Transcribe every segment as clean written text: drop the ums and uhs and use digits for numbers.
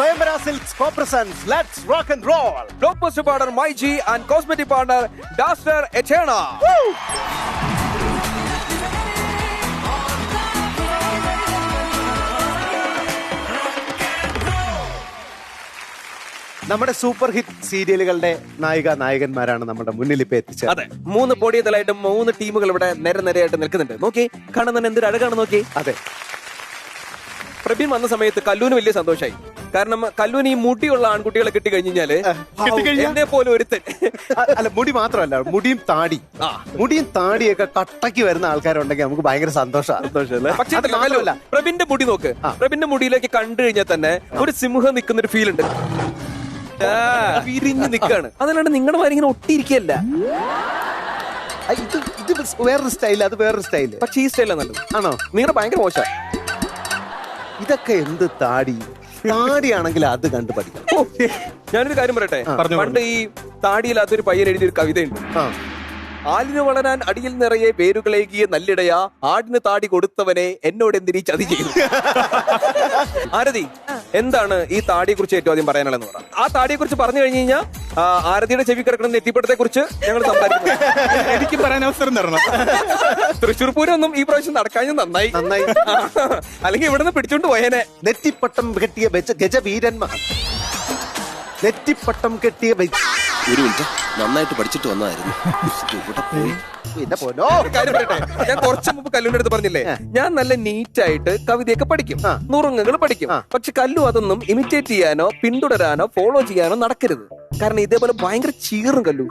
Swayambara Silks co-presents Let's Rock and Roll. Blockbuster partner MyG and cosmetic partner Duster Eterna. നമ്മുടെ super hit സീരിയലുകളുടെ നായകന്മാരാണ് നമ്മുടെ മുന്നിൽ ഇപ്പൊ എത്തിച്ചത്. അതെ, 3 പൊടിയതലായിട്ട് 3 ടീമുകൾ ഇവിടെ നിരനിരയായിട്ട് നിൽക്കുന്നുണ്ട്. നോക്കി, കാണാൻ തന്നെ എന്തൊരു അഴകാണ്. നോക്കി, അതെ, പ്രബീൺ വന്ന സമയത്ത് കല്ലൂന് വലിയ സന്തോഷമായി. കാരണം കല്ലൂന് ഈ മുടിയുള്ള ആൺകുട്ടികളെ കിട്ടി കഴിഞ്ഞാല് എന്നെ പോലെ ഒരുത്തൻ. അല്ല, മുടി മാത്രമല്ല, മുടിയും താടിയൊക്കെ കട്ടക്ക് വരുന്ന ആൾക്കാരുണ്ടെങ്കിൽ നമുക്ക് ഭയങ്കര സന്തോഷമല്ലേ. പക്ഷേ പ്രബിന്റെ മുടി നോക്ക്, പ്രബിന്റെ മുടിയിലേക്ക് കണ്ടു കഴിഞ്ഞാൽ തന്നെ ഒരു സിംഹം നിൽക്കുന്ന ഒരു ഫീൽ ഉണ്ട്. വിരിഞ്ഞ് നിൽക്കാണ്. അതല്ലാണ്ട് നിങ്ങളുടെ മാതിരി ഇങ്ങനെ ഒട്ടിയിരിക്കല്ല. ഇത് വേറൊരു സ്റ്റൈൽ, അത് വേറൊരു സ്റ്റൈല്. പക്ഷേ ഈ സ്റ്റൈലാണ് നല്ലത്. ആണോ? നിങ്ങളുടെ ഭയങ്കര മോശം. ഇതൊക്കെ എന്ത് താടിയാണെങ്കിൽ അത് കണ്ടു പഠിക്കണം. ഞാനൊരു കാര്യം പറയട്ടെ. പണ്ട് ഈ താടിയില്ലാത്തൊരു പയ്യൻ എഴുതിയൊരു കവിതയുണ്ട്. ആലിന് വളരാൻ അടിയിൽ നിറയെ പേരുകളേകിയ നല്ലിടയാ, ആടിന് താടി കൊടുത്തവനെ എന്നോട് എന്തിനീ ചതി ചെയ്തു. ആരതി, എന്താണ് ഈ താടിയെ കുറിച്ച് ഏറ്റവും ആദ്യം പറയാനുള്ളതെന്ന് പറ. ആ താടിയെ കുറിച്ച് പറഞ്ഞു കഴിഞ്ഞു കഴിഞ്ഞാൽ ആരതിയുടെ ചെവി കിടക്കുന്ന നെറ്റിപ്പടത്തെ കുറിച്ച് ഞങ്ങൾ സംസാരിക്കുന്നു. എനിക്ക് പറയാൻ അവസരം തരണം. തൃശ്ശൂർ പൂരമൊന്നും ഈ പ്രാവശ്യം നടക്കാഞ്ഞ നന്നായി. അല്ലെങ്കിൽ ഇവിടുന്ന് പിടിച്ചോണ്ട് പോയേനെ. നെറ്റിപ്പട്ടം കെട്ടിയ ഗജവീരന്മാർ, നെറ്റിപ്പട്ടം കെട്ടിയ ഒരു മിനിറ്റ്, നന്നായിട്ട് പഠിച്ചിട്ട് വന്നതായിരുന്നു. കാര്യം പറയട്ടെ, ഞാൻ കുറച്ചു മുമ്പ് കല്ലുവിന്റെ അടുത്ത് പറഞ്ഞില്ലേ, ഞാൻ നല്ല നീറ്റായിട്ട് കവിതയൊക്കെ പഠിക്കും, നുറുങ്ങുകൾ പഠിക്കും. പക്ഷെ കല്ലു അതൊന്നും ഇമിറ്റേറ്റ് ചെയ്യാനോ പിന്തുടരാനോ ഫോളോ ചെയ്യാനോ നടക്കരുത്. കാരണം ഇതേപോലെ ഭയങ്കര ചീറും കല്ലു.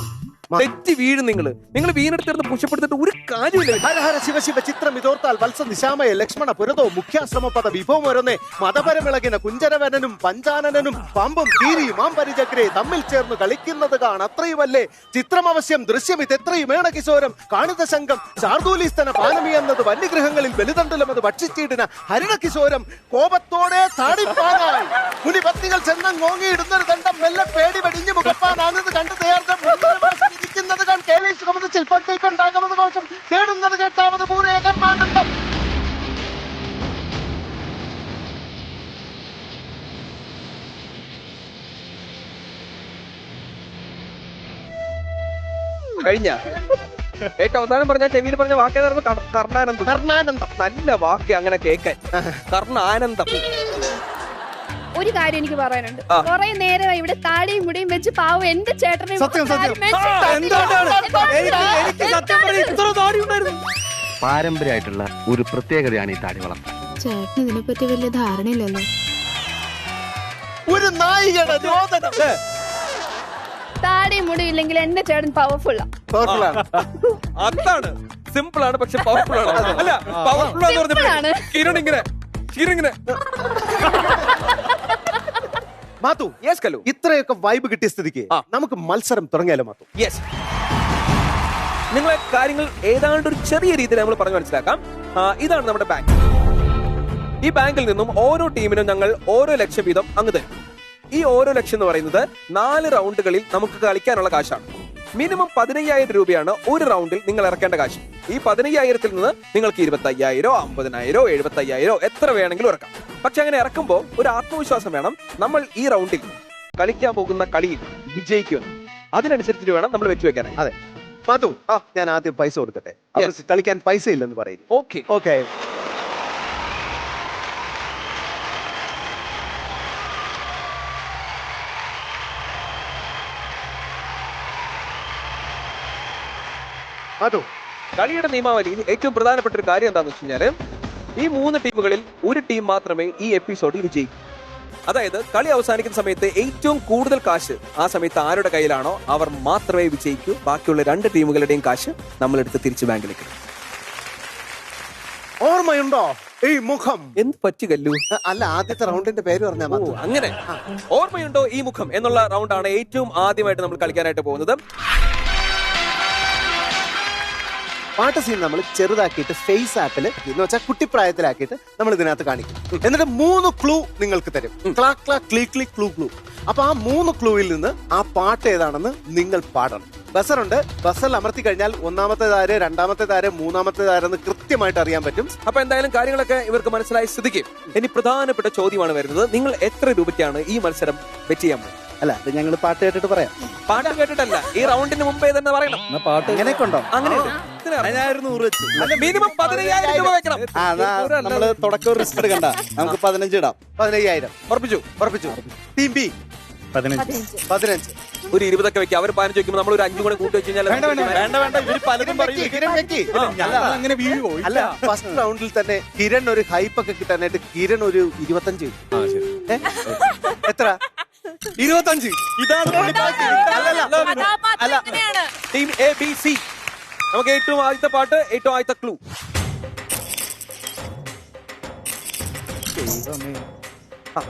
തെറ്റി വീഴും. നിങ്ങൾ വീണെടുത്തിരുന്ന് പുഷപ്പെടുത്തിട്ട് ഒരു കാര്യമില്ല. ഹര ഹര ശിവ ശിവ ചിത്രം ഇതോർത്താൽ വത്സ നിശാമയ ലക്ഷ്മണ പുരതോ മുഖ്യാശ്രമ പദ വിഭവമൊരൊന്നേ മതപരമിളകിന കുഞ്ചരവനനും പഞ്ചാനനും പാമ്പും കീരിയും ആംപരിചക്രേ തമ്മിൽ ചേർന്ന് കളിക്കുന്നത് അത്രയുമല്ലേ ചിത്രമവശ്യം ദൃശ്യം ഇതെത്രയും ഏണകിശോരം കാണിത സംഘം ശാർദൂലിസ്തന പാനമി എന്നത് വന്യഗൃഹങ്ങളിൽ ബലിതണ്ടലം അത് ഭക്ഷിച്ചിടുന്ന ഹരിണകിശോരം കോപത്തോടെ താടിപ്പാനായി മുനിപത്തികൾ ചെന്നങ്ങോങ്ങിയിടുന്നൊരു ദണ്ഡം മെല്ലെ പേടി വെടിഞ്ഞു മുഖപ്പാനാകുന്നത് കണ്ടു തേർന്ന കേടുന്നത് കേട്ടാമത് പൂരേകന്മാരുണ്ടം. കഴിഞ്ഞ ഏറ്റവും അവസാനം പറഞ്ഞ ചെവിയിൽ പറഞ്ഞ വാക്കേതായിരുന്നു? കർണാനന്ദം. നല്ല വാക്ക് അങ്ങനെ കേൾക്കാൻ. കർണാനന്ദം. ഒരു കാര്യം എനിക്ക് പറയാനുണ്ട്. കുറെ നേരം ഇവിടെ താടിയും മുടിയും വെച്ച് പാവം എന്റെ ചേട്ടനെ പാരമ്പര്യമായിട്ടുള്ള ഒരു പ്രത്യേകതയാണ് ഈ താടി വളർത്താൻ. ചേട്ടന് ഇതിനെപ്പറ്റി വലിയ ധാരണയില്ലല്ലോ. ഒരു നായികയുടെ രോദനം. താടിയും മുടിയും ഇല്ലെങ്കിൽ എന്റെ ചേട്ടൻ പവർഫുള്ളാ. അതാണ് സിമ്പിൾ ആണ്, പക്ഷെ പവർഫുൾ ആണ്. അല്ല, പവർഫുൾ എന്ന് പറഞ്ഞാൽ കിരണിങ്ങനെ മാത്തു, ഇത്രയൊക്കെ വൈബ് കിട്ടിയ സ്ഥിതിക്ക് നമുക്ക് മത്സരം തുടങ്ങിയാലോ മാത്തു? യെസ്, നിങ്ങളെ കാര്യങ്ങൾ ഏതാണ്ട് ഒരു ചെറിയ രീതിയിൽ നമ്മൾ പറഞ്ഞു മനസ്സിലാക്കാം. ഇതാണ് നമ്മുടെ ബാങ്ക്. ഈ ബാങ്കിൽ നിന്നും ഓരോ ടീമിനും ഞങ്ങൾ ഓരോ ലക്ഷം വീതം അങ്ങ് തരും. ഈ ഓരോ ലക്ഷം എന്ന് പറയുന്നത് 4 റൗണ്ടുകളിൽ നമുക്ക് കളിക്കാനുള്ള കാശാണ്. മിനിമം 15,000 രൂപയാണ് ഒരു റൗണ്ടിൽ നിങ്ങൾ ഇറക്കേണ്ട കാശ്. ഈ 15,000-ൽ നിന്ന് നിങ്ങൾക്ക് 25,000, 50,000, 75,000 എത്ര വേണമെങ്കിലും ഇറക്കാം. പക്ഷെ അങ്ങനെ ഇറക്കുമ്പോൾ ഒരു ആത്മവിശ്വാസം വേണം. നമ്മൾ ഈ റൗണ്ടിൽ കളിക്കാൻ പോകുന്ന കളിയിൽ വിജയിക്കുമെന്ന്. അതിനനുസരിച്ചിട്ട് വേണം നമ്മൾ വെച്ച് വെക്കാനായി. അതെ മാധു, ഞാൻ ആദ്യം പൈസ കൊടുക്കട്ടെ. കളിക്കാൻ പൈസ ഇല്ലെന്ന് പറയും. Okay okay. മാധു, കളിയുടെ നിയമാവലിയിൽ ഏറ്റവും പ്രധാനപ്പെട്ട ഒരു കാര്യം എന്താണെന്ന് വെച്ച് കഴിഞ്ഞാൽ, ഈ 3 ടീമുകളിൽ ഒരു ടീം മാത്രമേ ഈ എപ്പിസോഡിൽ വിജയിക്കൂ. അതായത് കളി അവസാനിക്കുന്ന സമയത്ത് ഏറ്റവും കൂടുതൽ കാശ് ആ സമയത്ത് ആരുടെ കയ്യിലാണോ അവർ മാത്രമേ വിജയിക്കൂ. ബാക്കിയുള്ള 2 ടീമുകളുടെയും കാശ് നമ്മളെടുത്ത് തിരിച്ച് ബാങ്കിലേക്ക്. ഓർമ്മയുണ്ടോ ഈ മുഖം? എന്ത് പറ്റി കല്ലു? അല്ല, ആദ്യത്തെ റൗണ്ടിന്റെ പേര് പറഞ്ഞാൽ അങ്ങനെ. ഓർമ്മയുണ്ടോ ഈ മുഖം എന്നുള്ള റൗണ്ടാണ് ഏറ്റവും ആദ്യമായിട്ട് നമ്മൾ കളിക്കാനായിട്ട് പോകുന്നത്. പാട്ട് സീൻ നമ്മൾ ചെറുതാക്കിയിട്ട് ഫേസ് ആപ്പിൽ എന്ന് വെച്ചാൽ കുട്ടിപ്രായത്തിലാക്കിയിട്ട് നമ്മൾ ഇതിനകത്ത് കാണിക്കും. എന്നിട്ട് 3 ക്ലൂ നിങ്ങൾക്ക് തരും. ക്ലാ ക്ലാ ക്ലീ ക്ലീ ക്ലൂ ക്ലൂ. അപ്പൊ ആ 3 ക്ലൂവിൽ നിന്ന് ആ പാട്ട് ഏതാണെന്ന് നിങ്ങൾ പാടണം. ബസറുണ്ട്. ബസറിൽ അമർത്തി കഴിഞ്ഞാൽ ഒന്നാമത്തെ താര്, രണ്ടാമത്തെ താര്, മൂന്നാമത്തെ താരെന്ന് കൃത്യമായിട്ട് അറിയാൻ പറ്റും. അപ്പൊ എന്തായാലും കാര്യങ്ങളൊക്കെ ഇവർക്ക് മനസ്സിലായ സ്ഥിതിക്ക് ഇനി പ്രധാനപ്പെട്ട ചോദ്യമാണ് വരുന്നത്. നിങ്ങൾ എത്ര രൂപയ്ക്കാണ് ഈ മത്സരം ബെറ്റ് ചെയ്യാൻ പോകുന്നത്? അല്ല, അത് ഞങ്ങൾ പാട്ട് കേട്ടിട്ട് പറയാം. പാട്ട് കേട്ടിട്ടല്ല, ഈ റൗണ്ടിന് മുമ്പേ തന്നെ പറയണം. പാട്ട് അങ്ങനെയൊക്കെ ഉണ്ടോ? അങ്ങനെ മിനിമം 15,000 രൂപ വെക്കണം. നമ്മള് തുടക്കം റിസ്ക് എടുക്കണ്ട, നമുക്ക് 15 ഇടാം. 15,000 ഉറപ്പിച്ചു. Team B 15. 15. ഒരു 20 ഒക്കെ വെക്കാം. അവർ 15 വെക്കുമ്പോൾ നമ്മൾ ഒരു 5 കൂടെ കൂട്ടി വെച്ച് കഴിഞ്ഞാൽ വേണ്ട ഇവര് പലരും പറയും അങ്ങനെ വീഴുവോ? അല്ല, ഫസ്റ്റ് റൗണ്ടിൽ തന്നെ കിരൺ ഒരു ഹൈപ്പ് ഒക്കെ കിട്ടാനായിട്ട് കിരൺ ഒരു 25. എത്ര? 25. ഇതാണ് അല്ല, ടീം എ ബി സി. നമുക്ക് ഏറ്റവും ആദ്യത്തെ പാട്ട്, ഏറ്റവും ആദ്യത്തെ ക്ലൂ.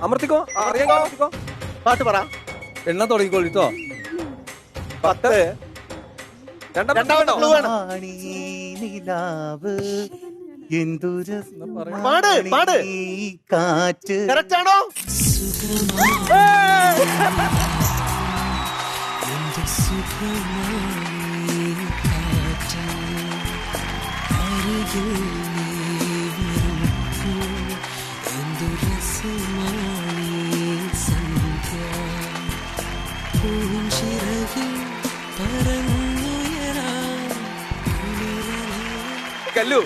അമർത്തിക്കോ, അമർത്തിക്കോ. പാട്ട് പറ. എണ്ണ തുടങ്ങിക്കോളിട്ടോ. 10. രണ്ടാമത്തെ ക്ലൂ ആണ്. പാട് പാട്. കറക്റ്റ് ആണോ? കല്ലു,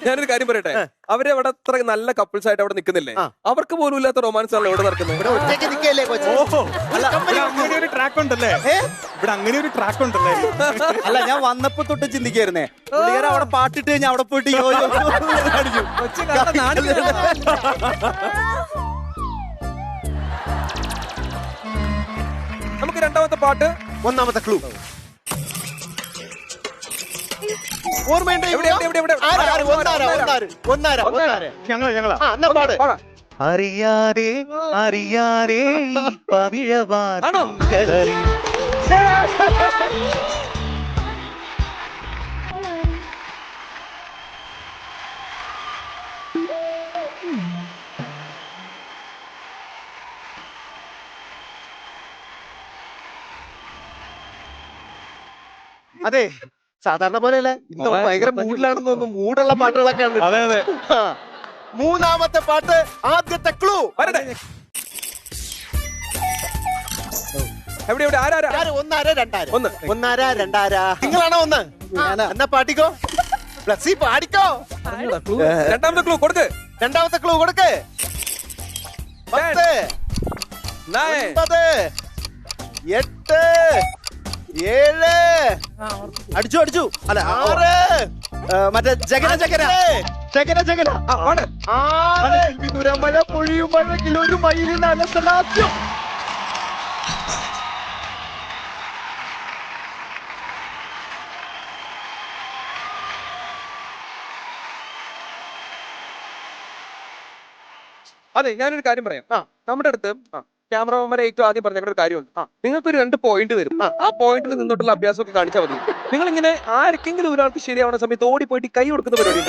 ഞാനൊരു കാര്യം പറയട്ടെ. അവര് അവിടെ അത്ര നല്ല കപ്പിൾസ് ആയിട്ട് അവിടെ നിൽക്കുന്നില്ലേ? അവർക്ക് പോലും ഇല്ലാത്ത റൊമാൻസ് ആണല്ലോ ഇവിടെ നടക്കുന്നത്. ഇവിടെ ഒറ്റയ്ക്ക് നിൽക്കല്ലേ കൊച്ചു? അല്ല, അങ്ങനെ ഒരു ട്രാക്ക് ഉണ്ടല്ലേ ഇവിടെ? അങ്ങനെ ഒരു ട്രാക്ക് ഉണ്ടല്ലേ? അല്ല, ഞാൻ വന്നപ്പോ തൊട്ട് ചിന്തിക്കായിരുന്നേ, പുള്ളിക്കാരൻ അവിടെ പാട്ടിട്ട് കഴിഞ്ഞാൽ അവിടെ പോയിട്ട് നമുക്ക് രണ്ടാമത്തെ പാട്ട്, ഒന്നാമത്തെ ക്ലൂ ഓർമ്മയുണ്ടോ? ഞങ്ങളാ പാട്. അറിയാതെ അറിയാതെ അതെ, സാധാരണ പോലെയല്ല, ഇന്ന് ഭയങ്കര മൂഡിലാണെന്ന് തോന്നുന്നു. മൂടുള്ള പാട്ടുകളൊക്കെയാണ്. അതെ. മൂന്നാമത്തെ പാട്ട്, ആദ്യത്തെ ക്ലൂ. ഒന്നാര രണ്ടാര. നിങ്ങളാണോ ഒന്ന്? എന്നാ പാടിക്കോ. പ്ലസി പാടിക്കോ. രണ്ടാമത്തെ ക്ലൂ കൊടുക്ക്. രണ്ടാമത്തെ ക്ലൂ കൊടുക്ക്. 10, 9, 8, 7. അടിച്ചു. അല്ല, 6. മറ്റേ ജഗന 6. വിദുരമഴ പൊഴിയുമഴകിൽ ഒരു മയിലിന് അനസനാദ്യം. അതെ, ഞാനൊരു കാര്യം പറയാം. നമ്മുടെ അടുത്ത് ക്യാമറമാരെ ഏറ്റവും ആദ്യം പറഞ്ഞ ഒരു കാര്യമുണ്ട്. നിങ്ങൾക്കൊരു 2 പോയിന്റ് തരും. ആ പോയിന്റിൽ നിന്നോട്ടുള്ള അഭ്യാസമൊക്കെ കാണിച്ചാൽ മതി. നിങ്ങൾ ഇങ്ങനെ ആർക്കെങ്കിലും ഒരാൾക്ക് ശരിയാവുന്ന സമയത്ത് ഓടിപ്പോയിട്ട് കൈ കൊടുക്കുന്ന പരിപാടി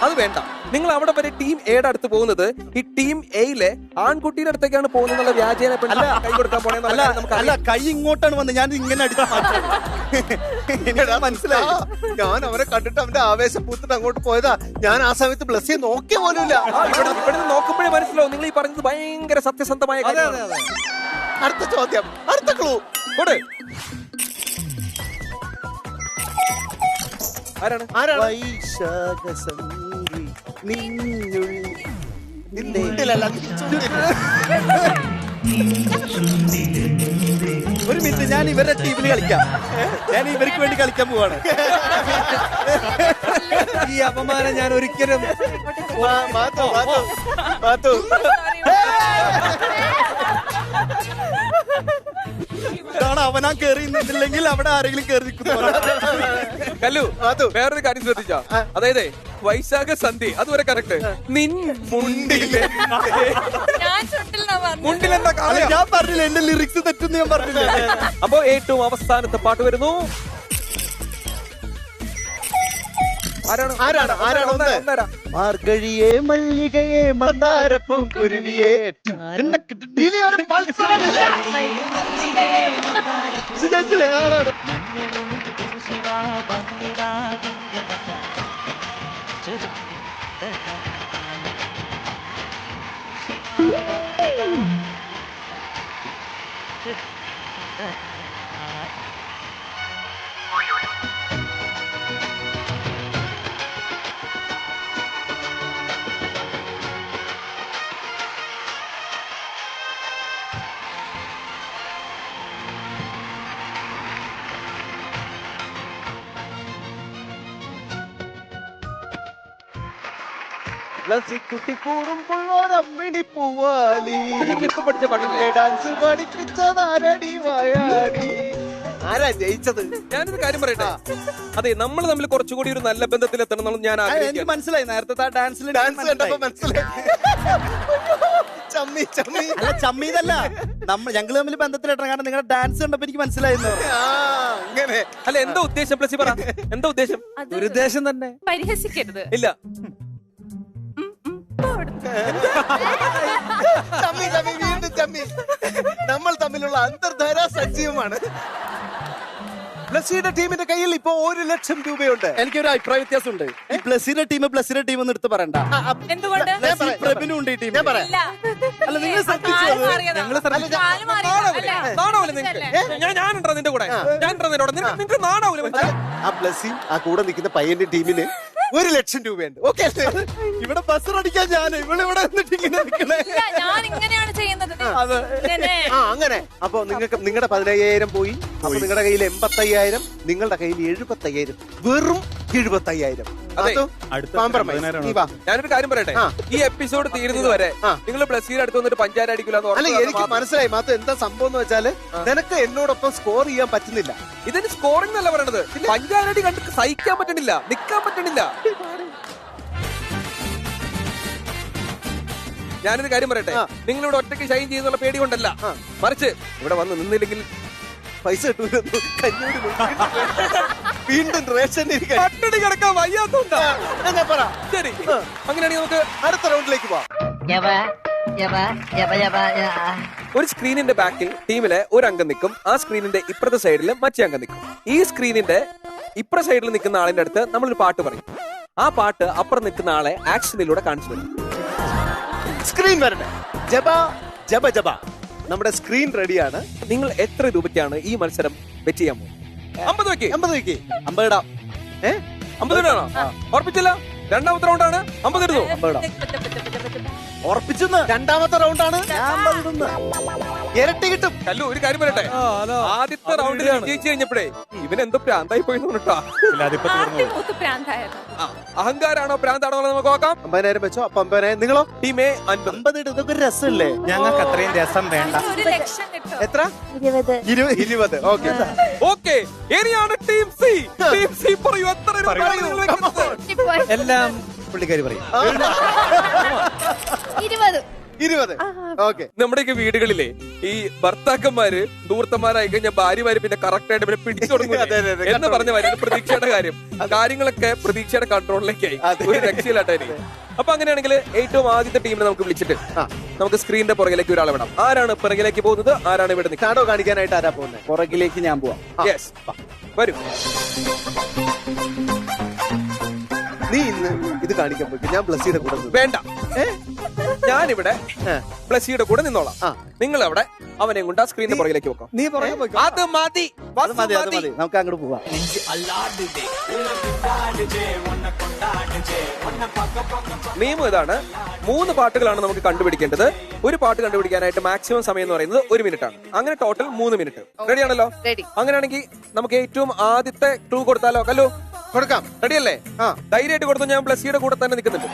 അത് വേണ്ട. നിങ്ങൾ അവിടെ വരെ ടീം എയുടെ അടുത്ത് പോകുന്നത് ഈ ടീം എയിലെ ആൺകുട്ടിയുടെ അടുത്തേക്കാണ് പോകുന്നുള്ള വ്യാജേന കൈ കൊടുക്കാൻ പോണേ. അല്ല, കൈ ഇങ്ങോട്ടാണ് വന്നത്, ഞാൻ ഇങ്ങനെ അടിച്ചു. മനസ്സിലായി. ഞാൻ അവരെ കണ്ടിട്ട് അവന്റെ ആവേശം പൂത്തിട്ട് അങ്ങോട്ട് പോയതാ. ഞാൻ ആ സമയത്ത് ബ്ലസ്സിയെ നോക്കിയ പോലുമില്ല. ഇവിടെ നോക്കുമ്പോഴേ മനസ്സിലാവും നിങ്ങൾ ഈ പറഞ്ഞത് ഭയങ്കര സത്യസന്ധമായ കാര്യമാണ്. അടുത്ത ചോദ്യം, അടുത്ത ക്ലൂ കൊടു. ആരാണ്? ഒരു മിനിറ്റ്, ഞാൻ ഇവരുടെ ടീമിൽ കളിക്കാം. ഞാൻ ഇവർക്ക് വേണ്ടി കളിക്കാൻ പോവാണ്. ഈ അപമാനം ഞാൻ ഒരിക്കലും. അവനാ കേറി നിന്നില്ലെങ്കിൽ അവിടെ ആരെങ്കിലും കേറി നിൽക്കുന്നു. കല്ലു, വേറൊരു കാര്യം ശ്രദ്ധിച്ചോ? അതായത് വൈശാഖ സന്ധി അതുവരെ കറക്റ്റ്. നിൻ മുണ്ടിലെ മുണ്ടിലെന്താ കാര്യം? ഞാൻ പറഞ്ഞില്ല, എന്റെ ലിറിക്സ് തെറ്റെന്ന് ഞാൻ പറഞ്ഞില്ല. അപ്പൊ ഏറ്റവും അവസാനത്തെ പാട്ട് വരുന്നു. ആരാണ് ആരാണ്? ആരാണ്? ഒന്ന്. ഒന്നര. മാർഗഴിയേ മല്ലികയെ മന്ദാരപ്പൂം കുരുവിയേ ഇനി ഒരു മത്സരം. സുജാത്തിലെ ആരാണ്? കുട്ടി കൂടുമ്പോഴോരമ്മിണി പൂവാലി ഇപ്പൊ പഠിച്ച പാട്ടില്ലേ? ഡാൻസ് പഠിപ്പിച്ചതാരടി വായാടി. ആരാ ജയിച്ചത്? ഞാനൊരു കാര്യം പറയട്ടെ. അതെ, നമ്മൾ തമ്മിൽ കുറച്ചുകൂടി ഒരു നല്ല ബന്ധത്തിൽ എത്തണം എന്നാണ് ഞാൻ എനിക്ക് ആഗ്രഹിക്കുന്നത്. മനസ്സിലായി നേരത്തെ ഡാൻസിൽ ഡാൻസ് കണ്ടപ്പോ മനസ്സിലായി. ചമ്മി ചമ്മി. അല്ല ചമ്മീതല്ല, ഞങ്ങൾ തമ്മിൽ ബന്ധത്തിലെത്തണം. കാരണം നിങ്ങളുടെ ഡാൻസ് കണ്ടപ്പോ എനിക്ക് മനസ്സിലായിരുന്നു. ആ, അങ്ങനെ. അല്ല, എന്താ ഉദ്ദേശം? പ്ലസി പറ, എന്താ ഉദ്ദേശം? ഒരു ഉദ്ദേശം തന്നെ. പരിഹസിക്കരുത്. ഇല്ല, ചമ്മി ചമ്മി വീണ്ടും ചമ്മി. നമ്മൾ തമ്മിലുള്ള അന്തർധാര സജീവമാണ്. ബ്ലസ്സിയുടെ ടീമിന്റെ കയ്യിൽ ഇപ്പൊ 1 ലക്ഷം രൂപയുണ്ട്. എനിക്കൊരു അഭിപ്രായ വ്യത്യാസമുണ്ട്. ഈ ബ്ലസ്സിന്റെ ടീം ഒന്ന് എടുത്ത് പറയണ്ട. എന്തുകൊണ്ട്? പ്രഭിനും ഉണ്ട് ഈ ടീം. ഞാൻ പറയാം. ഇല്ല. അല്ല, നിങ്ങൾ ശ്രദ്ധിച്ചോ? കാല് മാറിയതാ. ഞങ്ങള് ശ്രദ്ധിച്ചു. കാല് മാറിയതാ. അല്ല. നാണാവൂല നിനക്ക്? ഞാനുണ്ടോ നിന്റെ കൂടെ? ഞാനുണ്ടോ നിന്റെ കൂടെ? നിനക്ക് നാണാവൂല? ആ ബ്ലസ്സി ആ കൂടെ നിൽക്കുന്ന പയ്യന്റെ ടീമിന് 1 ലക്ഷം രൂപയുണ്ട്. ഓക്കെ, ഇവിടെ ബസ് അടിക്കാൻ ഞാൻ ഇവിടെ നിന്നിട്ട് ഇങ്ങനെ നിൽക്കണേ. ഇല്ല, ഞാൻ ഇങ്ങനെയാണ് ചെയ്യുന്നത്. ഇങ്ങനെ. ആ അങ്ങനെ. അപ്പൊ നിങ്ങൾക്ക് നിങ്ങളുടെ 15,000 പോയി. അപ്പൊ നിങ്ങളുടെ കയ്യിൽ 85,000, നിങ്ങളുടെ കയ്യിൽ 75,000. വെറും 75,000. അതെ. കോംപ്രമൈസ്. നീ വാ. ഞാനൊരു കാര്യം പറയട്ടെ. ആ. ഈ എപ്പിസോഡ് തീരുന്നത് വരെ നിങ്ങൾ ബ്ലസ്സിയുടെ അടുത്ത് വന്നിട്ട് പഞ്ചാര അടിക്കില്ല. അല്ല, എനിക്ക് മനസ്സിലായി മാത്രം എന്താ സംഭവം എന്ന് വെച്ചാല് നിനക്ക് എന്നോടൊപ്പം സ്കോർ ചെയ്യാൻ പറ്റുന്നില്ല. ഇതിന് സ്കോറിംഗ് അല്ല പറയണത്. പഞ്ചാരടി കണ്ടിട്ട് സഹിക്കാൻ പറ്റണില്ല, നിക്കാൻ പറ്റണില്ല. ഞാനൊരു കാര്യം പറയട്ടെ. നിങ്ങളിവിടെ ഒറ്റയ്ക്ക് ഷൈൻ ചെയ്യുന്നുള്ള പേടി കൊണ്ടല്ല, മറിച്ച് ഇവിടെ വന്ന് നിന്നില്ലെങ്കിൽ പൈസ കിട്ടൂലെന്നു കഞ്ഞൂടി വീണ്ടും റേഷൻ പട്ടണി കിടക്കാൻ വയ്യാത്തോണ്ടാ. ഞാൻ പറ. ശരി, അങ്ങനെയാണെങ്കിൽ നമുക്ക് അടുത്ത റൗണ്ടിലേക്ക് പോവാം. ഒരു സ്ക്രീനിന്റെ ബാക്കിൽ ടീമിലെ ഒരു അംഗം നിൽക്കും. ആ സ്ക്രീനിന്റെ ഇപ്പുറത്തെ സൈഡിൽ മറ്റേ അംഗം നിൽക്കും. ഈ സ്ക്രീനിന്റെ ഇപ്പുറ സൈഡിൽ നിൽക്കുന്ന ആളിന്റെ അടുത്ത് നമ്മളൊരു പാട്ട് പറയും. ആ പാട്ട് അപ്പുറം നിൽക്കുന്ന ആളെ ആക്ഷനിലൂടെ കാണിച്ചു തരും. സ്ക്രീൻ വരട്ടെ. ജബ ജബ ജബ. നമ്മുടെ സ്ക്രീൻ റെഡിയാണ്. നിങ്ങൾ എത്ര രൂപയ്ക്കാണ് ഈ മത്സരം ബെറ്റ് ചെയ്യാൻ പോകുന്നത്? 50 രൂപയ്ക്ക്. 50 രൂപയ്ക്ക് 50 ഇടാം. 50 രൂപയാണോ? ഉറപ്പിച്ചില്ല. രണ്ടാമത്തെ റൗണ്ടാണ്. 50 ഇടുന്നു. ഉറപ്പിച്ചെന്ന്. രണ്ടാമത്തെ റൗണ്ടാണ്. ഇരട്ടി കിട്ടും. കല്ലു, ഒരു കാര്യം പറയട്ടെ. ആദ്യത്തെ റൗണ്ടിൽ വിജയിച്ചു കഴിഞ്ഞപ്പോഴേ ഇവനെന്തോ പ്രാന്തായി പോയി കേട്ടോ. ആദ്യമൂത്ത് പ്രാന്തായിരുന്നു. അഹങ്കാരാണോ പ്രാന്താണോ നമുക്ക് നോക്കാം. 50,000 വെച്ചോ. അപ്പൊ 50,000 നിങ്ങളോ? ടീമേ 50. 50 ഇടും. ഇതൊക്കെ ഒരു രസമല്ലേ? ഞങ്ങൾക്ക് അത്രയും രസം വേണ്ട. 1 ലക്ഷം കിട്ടും. എത്ര? 20. ഓക്കെ. ഓക്കെ, ഇനിയാണ് ടീം സി. ടീം സി പറയൂ, എത്ര രൂപയാണ് നിങ്ങൾ വെക്കുന്നത്? എല്ലാം പുള്ളിക്കാരി പറയും. 20. ഓക്കെ. നമ്മുടെയൊക്കെ വീടുകളിലെ ഈ ഭർത്താക്കന്മാര് ദൂർത്തന്മാരായി കഴിഞ്ഞാൽ ഭാര്യമാര് പിന്നെ കറക്റ്റ് ആയിട്ട് പിന്നെ പിടിച്ചു തുടങ്ങും എന്ന് പറഞ്ഞ വരും. പ്രതീക്ഷയുടെ കാര്യങ്ങളൊക്കെ പ്രതീക്ഷയുടെ കൺട്രോളിലേക്കായി. ഒരു രക്ഷയിലാട്ടായിരിക്കും. അപ്പൊ അങ്ങനെയാണെങ്കിൽ ഏറ്റവും ആദ്യത്തെ ടീമിനെ നമുക്ക് വിളിച്ചിട്ട് നമുക്ക് സ്ക്രീനിന്റെ പുറകിലേക്ക് ഒരാളെ വിടാം. ആരാണ് പിറകിലേക്ക് പോകുന്നത്? ആരാണ് ഇവിടെ ഷാഡോ കാണിക്കാനായിട്ട് ആരാ പോകുന്നത്? പുറകിലേക്ക് ഞാൻ പോവാം. യെസ്, വരൂ. നീ ഇന്ന് ഇത് കാണിക്കാൻ പോയി. ഞാൻ ബ്ലസ്സിയുടെ കൂടെ നിന്ന്. വേണ്ട, ഞാനിവിടെ പ്ലസിയുടെ കൂടെ നിന്നോളാം. നിങ്ങൾ അവിടെ അവനെ കൊണ്ട് ആ സ്ക്രീനിന്റെ പുറകിലേക്ക് വെക്കാം. നീ പുറകെ പോയിക്കോ. അത് മതി, അത് മതി. നമുക്ക് അങ്ങോട്ട് പോവാം. നിയമം ഇതാണ്. 3 പാട്ടുകളാണ് നമുക്ക് കണ്ടുപിടിക്കേണ്ടത്. ഒരു പാട്ട് കണ്ടുപിടിക്കാനായിട്ട് മാക്സിമം സമയം എന്ന് പറയുന്നത് 1 മിനിറ്റ് ആണ്. അങ്ങനെ ടോട്ടൽ 3 മിനിറ്റ്. റെഡി ആണല്ലോ? അങ്ങനെയാണെങ്കിൽ നമുക്ക് ഏറ്റവും ആദ്യത്തെ ക്ലൂ കൊടുത്താലോ? കല്ലു, കൊടുക്കാം. റെഡിയല്ലേ? ധൈര്യമായിട്ട് കൊടുത്തു. ഞാൻ പ്ലസിയുടെ കൂടെ തന്നെ നിൽക്കുന്നുണ്ട്.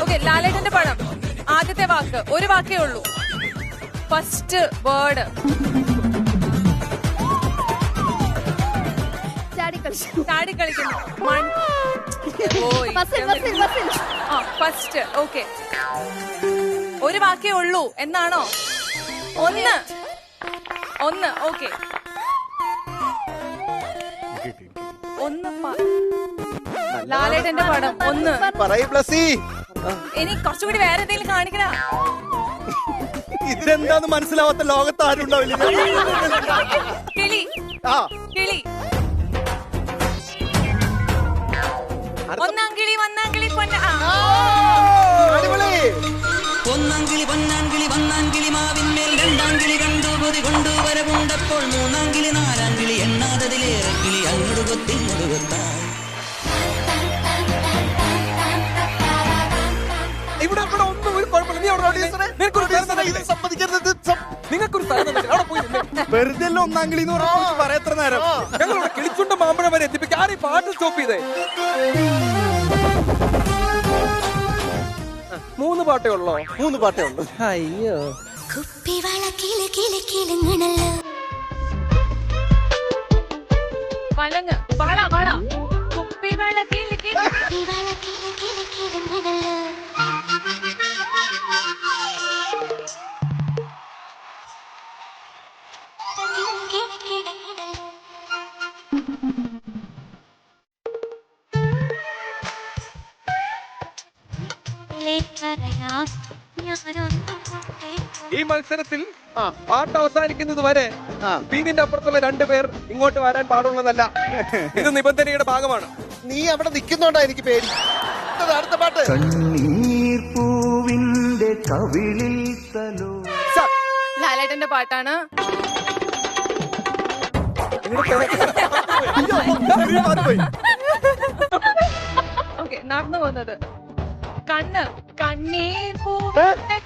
ഓക്കെ, ലാലേട്ടന്റെ പടം. ആദ്യത്തെ വാക്ക്, ഒരു വാക്കേ ഉള്ളൂ. First word. ചാടി കളിക്കുന്നു. ഫസ്റ്റ്. ഓക്കെ, ഒരു വാക്കേ ഉള്ളൂ എന്നാണോ? ഒന്ന്. ഓക്കെ, ലാലേട്ടന്റെ പടം 1. പറയ് ബ്ലസി. ഇനി കുറച്ചുകൂടി വേറെ എന്തെങ്കിലും കാണിക്കണ. ഇതെന്താന്ന് മനസ്സിലാവാത്ത ലോകത്ത് ആരും ഉണ്ടാവില്ല. കിളി. ആ കിളി. ഒന്നാം കിളി പൊന്ന. അടിപൊളി. ഒന്നാങ്കിളി പൊന്നാങ്കിളി വന്നാങ്കിളി മാവിന്മേൽ രണ്ടാങ്കിളി കണ്ടു പൊതി കൊണ്ടുവരവുണ്ടപ്പോൾ മൂന്നാങ്കിളി നാലാങ്കിളി എണ്ണാതതിലേറെ കിളി അങ്ങോട്ട് കൊത്തി മുതുകൊത്തായി. ഇവിടെ ഒന്നും ഒരു കുഴപ്പമില്ല. നീ അവിടെ നിനക്കൊരു സ്ഥലം തന്നില്ല. അവിടെ പോയി നിന്നെ. വെറുതെ ഒന്നാങ്കിളി എന്ന് പറഞ്ഞാൽ പറയത്ര നേരം. ഞങ്ങളിവിടെ കിളിച്ചുണ്ട മാമ്പഴം വരെ എത്തിപ്പിക്കും. ആരും ഈ പാട്ട് സ്റ്റോപ്പ് ചെയ്തേ. 3 പാട്ടേ ഉള്ളോ? 3 പാട്ടേ ഉള്ളൂ. അയ്യോ. പളങ്ങ്. വള. കുപ്പിവള കിളി കിളി. ഈ മത്സരത്തിൽ പാട്ട് അവസാനിക്കുന്നത് വരെ സ്ക്രീനിന്റെ അപ്പുറത്തുള്ള 2 പേർ ഇങ്ങോട്ട് വരാൻ പാടുള്ളതല്ല. ഇത് നിബന്ധനയുടെ ഭാഗമാണ്. നീ അവിടെ നിൽക്കുന്നോണ്ടാ എനിക്ക് പേടി. അടുത്ത പാട്ട്. ലാലേട്ടന്റെ പാട്ടാണ്. ഓക്കെ, നടന്നു പോകുന്നത്. കണ്ണ്. കണ്ണീർ പൂവിന്റെ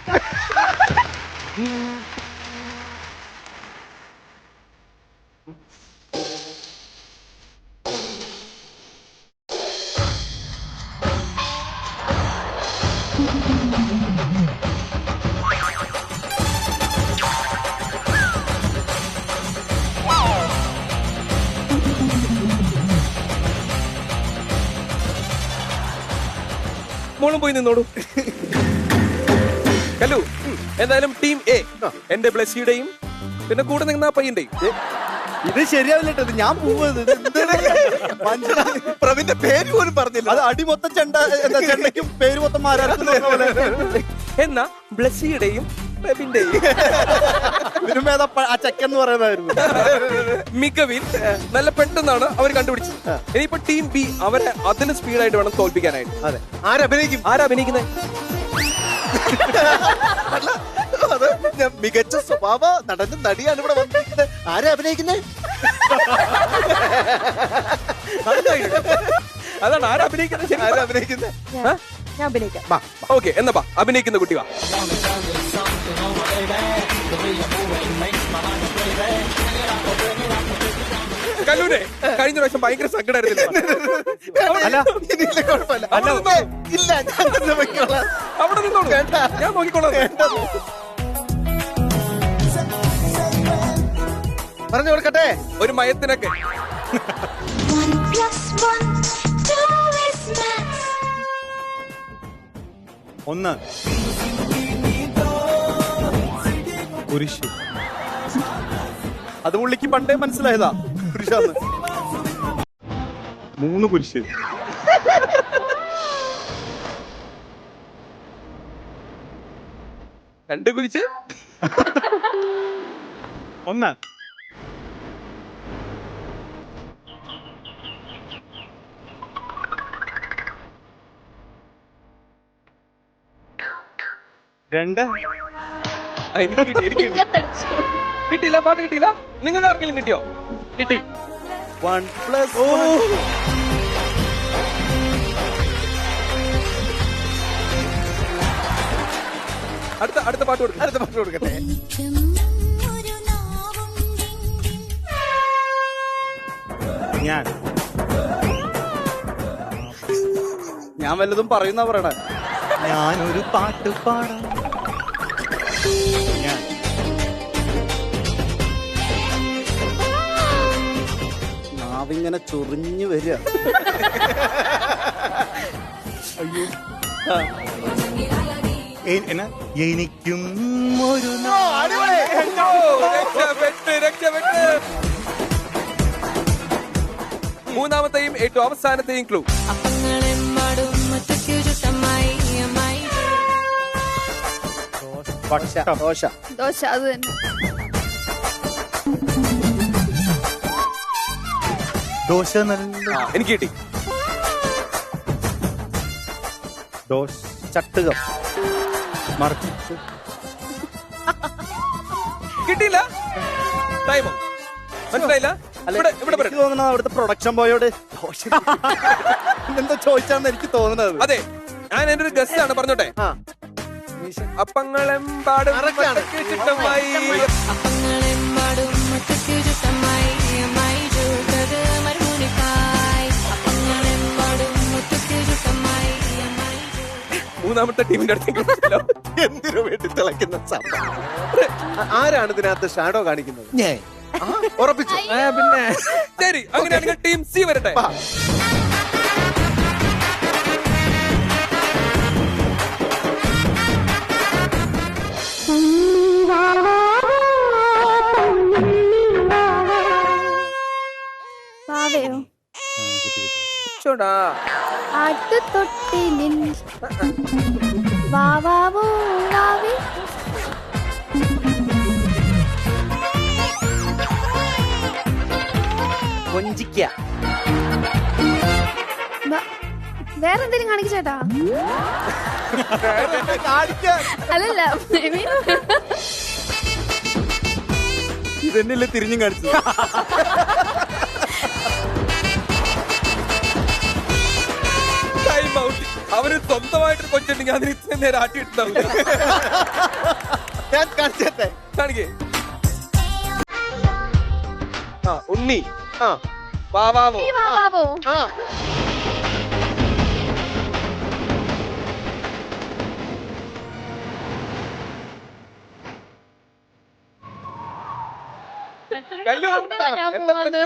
മോളും പോയി നിന്നോളൂ. കല്ലു, എന്തായാലും ടീം എ എന്റെ ബ്ലസ്സിയുടെയും പിന്നെ കൂടെ നിന്ന പയ്യന്റെയും. ഇത് ശരിയാവില്ലട്ടോ. ഞാൻ പോവത് പ്രവിന്റെ പേര് പോലും പറഞ്ഞില്ല. അത് അടി മൊത്തം ചെണ്ടയ്ക്കും പേര് മൊത്തം മാരാർക്കും എന്നാ ബ്ലസ്സിയുടെയും പ്രവിന്റെയും ആ ചെക്കെന്ന് പറയുന്നതായിരുന്നു. മികവിൽ നല്ല പെട്ടെന്നാണ് അവർ കണ്ടുപിടിച്ചത്. ഇനിയിപ്പോ ടീം ബി അവരെ അതിന് സ്പീഡായിട്ട് വേണം തോൽപ്പിക്കാനായിട്ട്. അതെ. ആരഭിനയിക്കും? ആരാ അഭിനയിക്കുന്നത്? അത് മികച്ച സ്വഭാവ നടനും നടിയാണ് ഇവിടെ വന്നിരിക്കുന്നത്. ആരാ അഭിനയിക്കുന്നത്? അതാണ് ആരാ അഭിനയിക്കുന്നത്. ശരി, ആരാ അഭിനയിക്കുന്നത്? ഞാൻ അഭിനയിക്കാം. ഓക്കെ, എന്നാ അഭിനയിക്കുന്ന കുട്ടി വാ. കല്ലൂരെ കഴിഞ്ഞ പ്രാവശ്യം ഭയങ്കര സങ്കടമായിരുന്നില്ല. ഇല്ല, കുഴപ്പമില്ല. ഇല്ല, ഞാൻ തന്നെ പൊയ്ക്കോളാം. അവിടെ നിന്നോളൂ, ഞാൻ നോക്കിക്കോളാം. പറഞ്ഞു കൊടുക്കട്ടെ ഒരു മയത്തിനൊക്കെ. 1 കുരിശ്. അത് പുള്ളിക്ക് പണ്ടേ മനസ്സിലായതാ കുരിശാന്ന്. 3 കുരിശ്. 2 കുരിശ്. 1 2 കിട്ടിയില്ല, പാട്ട് കിട്ടിയില്ല. നിങ്ങൾക്ക് ആർക്കെങ്കിലും കിട്ടിയോ? കിട്ടി. 1+1. അടുത്ത പാട്ട് കൊടുക്കും. അടുത്ത പാട്ട് കൊടുക്കട്ടെ. ഞാൻ വല്ലതും പറയുന്ന പറയണ. ഞാനൊരു പാട്ട് പാടാം. നാവിങ്ങനെ ചൊറിഞ്ഞു വരിക. അയ്യോ. എനിക്കും ഒരു രക്ഷപ്പെട്ട്. മൂന്നാമത്തെയും ഏറ്റവും അവസാനത്തെയും ക്ലൂ. ദോശ. ദോശ അത് തന്നെ. ദോശ നല്ല എനിക്ക് കിട്ടി. ദോശ ചട്ടുകം മറച്ചിട്ട് കിട്ടിയില്ല. ടൈമോ മനസ്സിലായില്ല. ഇവിടെ എനിക്ക് പറയട്ടെ. തോന്നുന്നത് അവിടുത്തെ പ്രൊഡക്ഷൻ ബോയോട് ദോശ എന്താ ചോദിച്ചാന്ന് എനിക്ക് തോന്നുന്നത്. അതെ, ഞാൻ എന്റെ ഒരു ഗസ്റ്റ് ആണ്, പറഞ്ഞോട്ടെ. ആ. അപ്പങ്ങളെമ്പാടും Correct ആണ്. മറ്റൊക്കെ ചുറ്റമായി. മൂന്നാമത്തെ ടീമിന്റെ അടുത്തേക്ക് വിളിച്ചല്ലോ. എന്തിനു വേണ്ടി തിളയ്ക്കുന്ന സംഭവം. ആരാണ് ഇതിനകത്ത് ഷാഡോ കാണിക്കുന്നത്? ആ, ഉറപ്പിച്ചു. പിന്നെ ശരി, അങ്ങനെയാണെങ്കിൽ ടീം സി വരട്ടെ. വാവയോ ചോടാ. ആട്ടുതൊട്ടിലിൽ വാവാവോ വാവേ. കൊഞ്ചിക്ക വേറെന്തെങ്കിലും കാണിച്ചേട്ടാ? അല്ലല്ല, ഇതന്നെയല്ലേ തിരിഞ്ഞും കാണിച്ചു. Time out. അവന് സ്വന്തമായിട്ട് കൊച്ചുണ്ടെങ്കിൽ അതിന് ഇത്രയും നേരം ആട്ടിയിട്ടുണ്ടാവില്ല. ഞാൻ കാണിച്ചേ. കാണിക്കേ. ആ, ഉണ്ണി. ആ, വാവാവോ. വാവാവോ. ആ.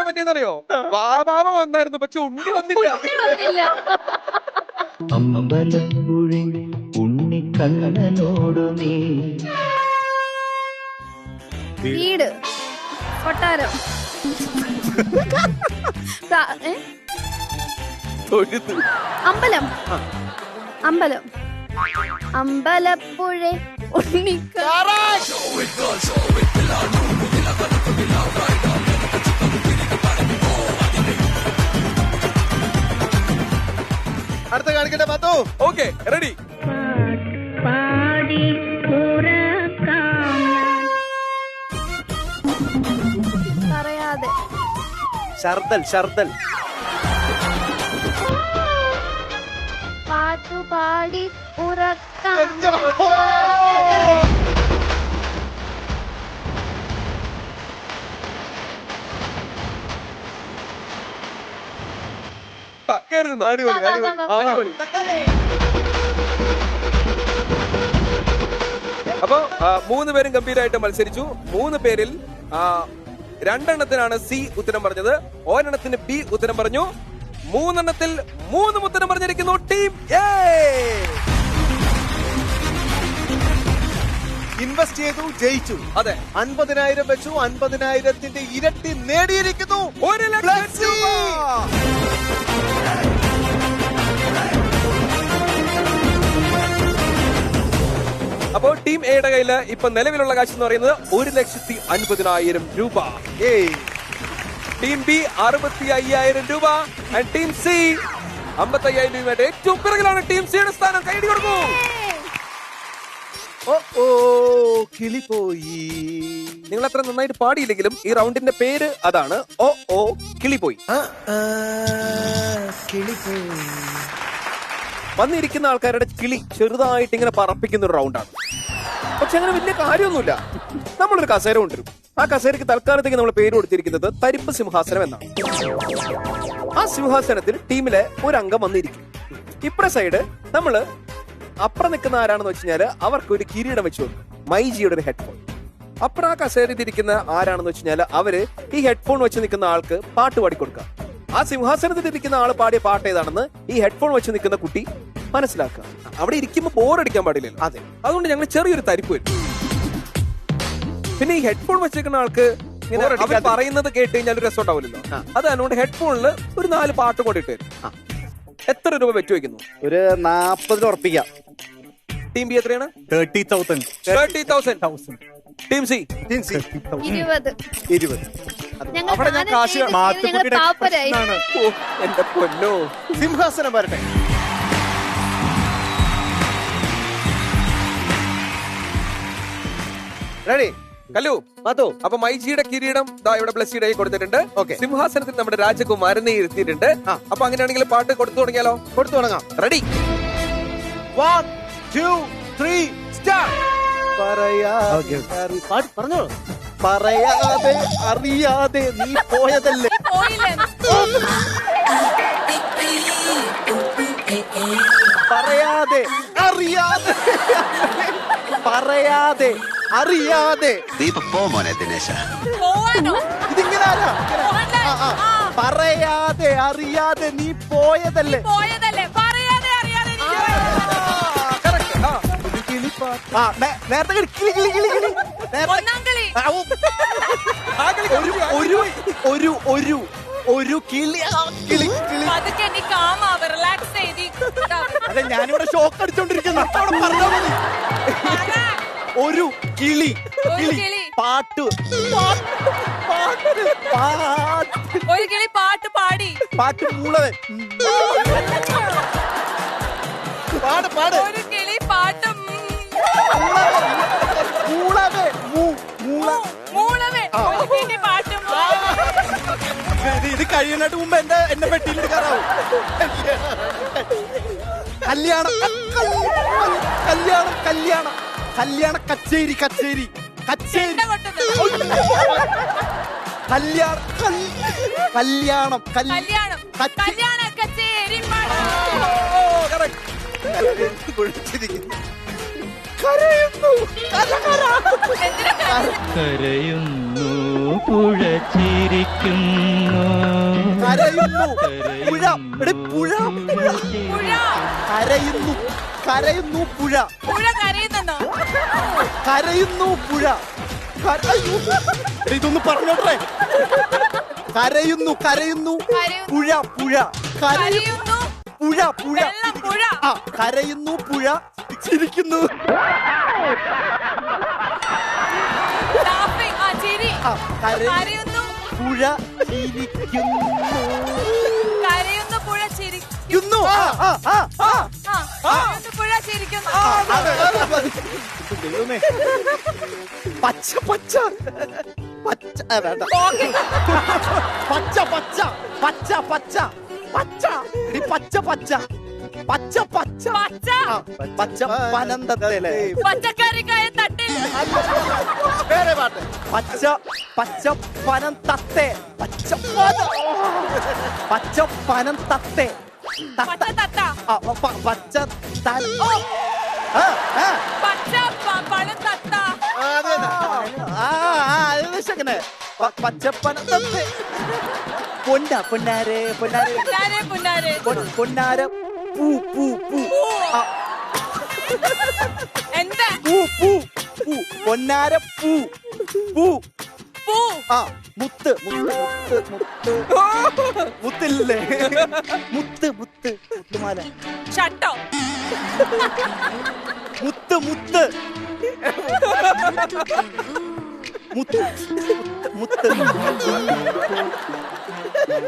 പറ്റിയെന്നറിയോ? വാവാവ വന്നായിരുന്നു, പക്ഷെ ഉണ്ണി വന്നില്ല. അമ്പലപ്പുഴി ഉണ്ണിക്കണ്ണനോടു നീ വീട്, കൊട്ടാരം, തൊഴുത്. അമ്പലം, അമ്പലം, അമ്പലപ്പുഴ ഉണ്ണിക്ക. അടുത്ത കാണിക്കട്ടെ പാത്തു. Okay, ready. പറയാതെ ഷർദൽ ഷർദൽ പാട്ടുപാടി ഉറക്കാം. അപ്പൊ 3 പേരും ഗംഭീരമായിട്ട് മത്സരിച്ചു. 3 പേരിൽ 2 സി ഉത്തരം പറഞ്ഞത്, 1 ബി ഉത്തരം പറഞ്ഞു. 3 ഉത്തരം പറഞ്ഞിരിക്കുന്നു ടീം എ. ഇൻവെസ്റ്റ് ചെയ്തു, ജയിച്ചു. അതെ, 50,000 വെച്ചു. 50,000ത്തിന്റെ ഇരട്ടി നേടിയിരിക്കുന്നു. 1 ലക്ഷം രൂപ. അപ്പോൾ ടീം എയുടെ കയ്യിൽ ഇപ്പൊ നിലവിലുള്ള കാശ് എന്ന് പറയുന്നത് 1,50,000 രൂപ. ടീം ബി 65,000 രൂപ. ആൻഡ് ടീം സി 55,000 രൂപയുടെ ഏറ്റവും പിറകിലാണ് ടീം സിയുടെ സ്ഥാനം. കൈയടി കൊടുക്കൂ. ഓ കിളി പോയി. നിങ്ങൾ അത്ര നന്നായിട്ട് പാടിയില്ലെങ്കിലും ഈ റൗണ്ടിന്റെ പേര് അതാണ്. ഓ കിളി പോയി. കിളി പോയി. വന്നിരിക്കുന്ന ആൾക്കാരുടെ കിളി ചെറുതായിട്ട് ഇങ്ങനെ പറപ്പിക്കുന്ന ഒരു റൗണ്ടാണ്. പക്ഷെ അങ്ങനെ വലിയ കാര്യമൊന്നുമില്ല. നമ്മളൊരു കസേര കൊണ്ടുവരും. ആ കസേരയ്ക്ക് തൽക്കാലത്തേക്ക് നമ്മൾ പേര് കൊടുത്തിരിക്കുന്നത് തരിപ്പ് സിംഹാസനം എന്നാണ്. ആ സിംഹാസനത്തിൽ ടീമിലെ ഒരു അംഗം വന്നിരിക്കും. ഇപ്പുറ സൈഡ് നമ്മള് അപ്പുറം നിൽക്കുന്ന ആരാണെന്ന് വെച്ച് കഴിഞ്ഞാല് അവർക്ക് ഒരു കിരീടം വെച്ച് കൊടുക്കും, മൈജിയുടെ ഒരു ഹെഡ്ഫോൺ. അപ്പുറം ആ കസേരയിൽ ഇരിക്കുന്ന ആരാണെന്ന് വെച്ച് കഴിഞ്ഞാല് അവര് ഈ ഹെഡ്ഫോൺ വെച്ച് നിൽക്കുന്ന ആൾക്ക് പാട്ട് പാടിക്കൊടുക്കുക. ആ സിംഹാസനത്തിൽ ഇരിക്കുന്ന ആള് പാടിയ പാട്ട് ഏതാണെന്ന് ഈ ഹെഡ്ഫോൺ വെച്ച് നിൽക്കുന്ന കുട്ടി മനസ്സിലാക്കുക. അവിടെ ഇരിക്കുമ്പോൾ ബോറടിക്കാൻ പാടില്ലല്ലോ. അതെ, അതുകൊണ്ട് ഞങ്ങൾ ചെറിയൊരു തരിപ്പ് വരും. പിന്നെ ഈ ഹെഡ്ഫോൺ വെച്ചിരിക്കുന്ന ആൾക്ക് ഇങ്ങനെ അവർ പറയുന്നത് കേട്ട് കഴിഞ്ഞാൽ ഒരു രസം ഉണ്ടാവില്ലല്ലോ. അത് അതുകൊണ്ട് ഹെഡ്ഫോണിൽ ഒരു 4 പാട്ട് കൂടി ഇട്ട് തരും. എത്ര രൂപ വെച്ച് വെക്കുന്നു? ഒരു 40 ഉറപ്പിക്കാം. ടീം ബി എത്രയാണ്? 30,000. Team C 20. ഞങ്ങൾ അവിടെ ഞാൻ കാശ് പാപ്പരായി. എന്റെ പൊന്നോ. സിംഹാസനം വരട്ടെ. റെഡി കല്ലു അതോ? അപ്പൊ മൈജിയുടെ കിരീടം ദാ ഇവിടെ ബ്ലസ്സിയുടെ കയ്യിൽ കൊടുത്തിട്ടുണ്ട്. Okay. സിംഹാസനത്തിൽ നമ്മുടെ രാജകുമാരനെ ഇരുത്തിയിട്ടുണ്ട്. അപ്പൊ അങ്ങനെയാണെങ്കിൽ പാട്ട് കൊടുത്തു തുടങ്ങിയാലോ? കൊടുത്തു തുടങ്ങാം. Ready 1 2 3 start. പറഞ്ഞോളൂ. പറയാതെ അറിയാതെ നീ പോയതല്ലേ. പോയില്ലേ? പറയാതെ അറിയാതെ പറയാതെ അറിയാതെ നീ ഇപ്പൊ പോ മോനെ ദിനേശ. പോവാനോ? ഇതിങ്ങനെ ആരാ? പോകണ്ടേ? പറയാതെ അറിയാതെ നീ പോയതല്ലേ. പോയതല്ലേ? പറയാതെ അറിയാതെ നീ നേരത്തെ കിളി കിളി കിളി കിളി കിളി. ഒന്നാം കളി. ഒരു ഒരു ഒരു കിളി കിളി കിളി. പതുക്കെ നീ കാമാവ്, റിലാക്സ് ചെയ്തി. അതെ, ഞാനിവിടെ ഷോക്ക് അടിച്ചോണ്ടിരിക്കുന്നു. അവിടെ പറഞ്ഞാ മതി. ഒരു കിളി കിളി പാട്ട് ഒരു കിളി പാട്ട് പാടി. പാട്ട് മൂളവൻ പാട് പാട്. ഒരു കിളി പാട്ട് മൂളവേ മൂളവേ. ഒരു കിളി പാട്ടും. ഇത് കഴിയുന്നതിന് മുമ്പ് എന്നെ പെട്ടിയിൽ എടുക്കാറാവും. കല്യാണം കല്യാണം കല്യാണം കല്യാണം കച്ചേരി കച്ചേരി കച്ചേരി കല്യാണം കല്യാണം കല്യാണം കല്യാണ കച്ചേരി. കരയുന്നു കരയുന്നു പുഴ ചിരിക്കുന്നു. കരയുന്നു പുഴ. പുഴ കരയുന്നു കരയുന്നു പുഴ. പുഴ കരയുന്നോ? കരയുന്നു പുഴ. ഇതൊന്ന് പറഞ്ഞോട്ടെ. കരയുന്നു കരയുന്നു പുഴ പുഴ കരയുന്നു പുഴ പുഴ. വെള്ളം പുഴ. കരയുന്നു പുഴ ചിരിക്കുന്നു. Laughing, ചിരി. കരയുന്നു പുഴ ചിരിക്കുന്നു. കരയുന്നു പുഴ ചിരിക്കുന്നു. കരയുന്നു പുഴ ചിരിക്കുന്നു. പച്ച പച്ച പച്ച വേണ്ട. പച്ച പച്ച പച്ച പച്ച പച്ച പച്ച പച്ച പച്ച പച്ച പച്ച പച്ച പനന്തത്തിലെ പച്ചക്കറിക്കായ തട്ടിൽ. വേറെ പാട്ട്. പച്ച പച്ച പനം തത്തെ പച്ച പച്ച പനം തത്തെ പച്ച തത്ത. പച്ച പച്ച പഴം തത്ത. പച്ചപ്പനം തത്തെ. പൊന്നാരെ പൊന്നാരെ പുന്നാരെ പുന്നാരെ. പൊന്നാര പൂ പൂ പൂ. എന്താ? പൂ പൂ പൂ. പൊന്നാര പൂ പൂ. പൂ. മുത്ത് മുത്ത് മുത്ത് മുത്ത് മുത്തില്ലേ. മുത്ത് മുത്ത് മുത്തുമാല. ഷട്ടോ. മുത്ത് മുത്ത് മുത്ത് മുത്ത്.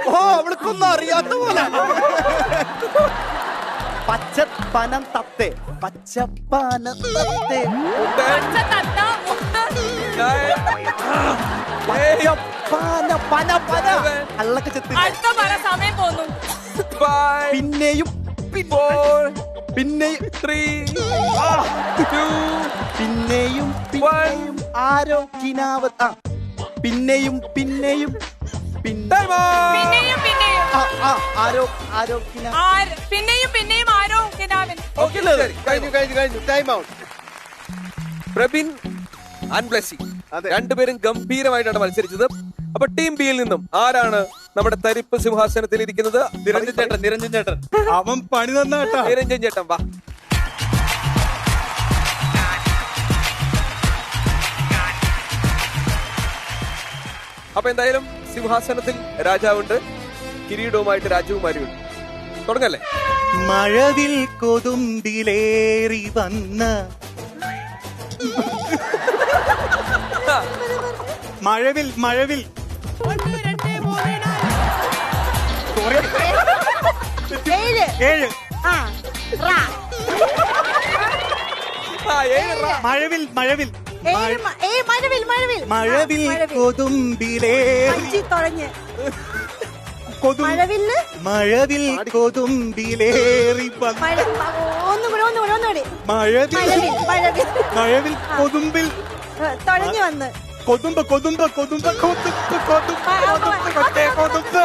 ഓ, അവൾക്കൊന്നും അറിയാത്ത പോലെ. പച്ചപ്പനം തത്തെ പച്ചപ്പനം തത്തെ പച്ച തത്ത മുത്ത്. പന പന പന. അള്ളൊക്കെ ചെത്തി. അടുത്ത പറ, സമയം പോന്നു. പിന്നെയും പിന്നെയും 3 2 പിന്നെയും പിന്നെയും ആരോ കിനാവ്. പിന്നെയും പിന്നെയും പിന്നെയും പിന്നെയും ആരോ ആരോ കിനാവ്. പിന്നെയും പിന്നെയും ആരോ കിനാവിൻ. കഴിഞ്ഞു കഴിഞ്ഞു കഴിഞ്ഞു. Time out. Prabin and Blessy രണ്ടുപേരും ഗംഭീരമായിട്ടാണ് മത്സരിച്ചത്. അപ്പൊ ടീം ബിയിൽ നിന്നും ആരാണ് നമ്മുടെ തരിപ്പ് സിംഹാസനത്തിൽ ഇരിക്കുന്നത്? നിരഞ്ജൻ ചേട്ടൻ. നിരഞ്ജൻ ചേട്ടൻ അവൻ പണി തന്നാട്ടാ. നിരഞ്ജൻ ചേട്ടൻ വാ. അപ്പൊ എന്തായാലും സിംഹാസനത്തിൽ രാജാവുണ്ട്, കിരീടവുമായിട്ട് രാജകുമാരിയുണ്ട്. തുടങ്ങല്ലേ? മഴവിൽ കൊതുമ്പിലേറി വന്ന മഴവിൽ മഴവിൽ 1 2 3 ഏഴ് ആ റാ മഴവിൽ മഴവിൽ മഴവിൽ മഴവിൽ മഴവിൽ കൊതുമ്പിലേറി തുടങ്ങി മഴവില്ല് മഴവിൽ കൊതുമ്പിലേറി ഒന്നുകൂടി മഴവിൽ മഴവിൽ കൊതുമ്പിൽ തുടങ്ങി വന്ന് കൊതുമ്പ് കൊതുമ്പ് കൊതുമ്പ് കൊതുമ്പ് കൊതുമ്പ് കൊതുമ്പ് കൊതുമ്പ്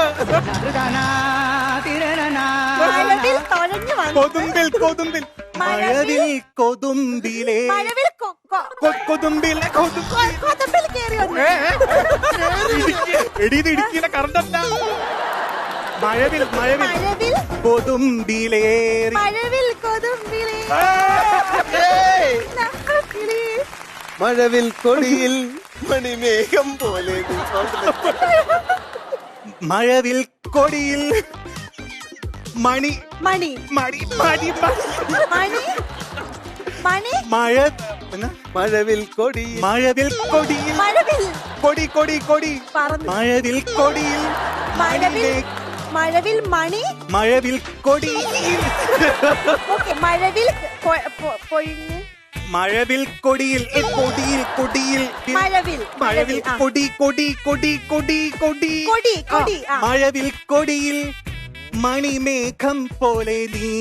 മഴവിൽ തുടങ്ങി വന്ന് കൊതുമ്പിൽ കൊതുമ്പിൽ മഴവിൽ കൊതുമ്പിലേ കൊതുമ്പിലെ കൊതുമ്പിൽ കയറി വന്ന് എടീത് ഇടുക്കിയിലെ കറണ്ടല്ല. മഴവിൽ മഴവിൽ മഴവിൽ കൊതുമ്പിലേറി മഴവിൽ കൊതുമ്പിലേ മഴവിൽ കൊടിയിൽ മണിമേഘം പോലെ മഴവിൽ കൊടിയിൽ മണി മണി മണി മണി മണി മണി മഴ മഴവിൽ കൊടി മഴവിൽ കൊടിയിൽ മഴവിൽ കൊടി കൊടി കൊടി പറന്നു മഴവിൽ കൊടിയിൽ മഴവിൽ മണി മഴവിൽ കൊടിയിൽ മഴവിൽ പൊഴിഞ്ഞ് മഴവിൽ കൊടിയിൽ കൊടിയിൽ കൊടിയിൽ മഴവിൽ മഴവിൽ കൊടി കൊടി കൊടി കൊടി കൊടി കൊടി കൊടി മഴവിൽ കൊടിയിൽ മണിമേഘം പോലെ നീ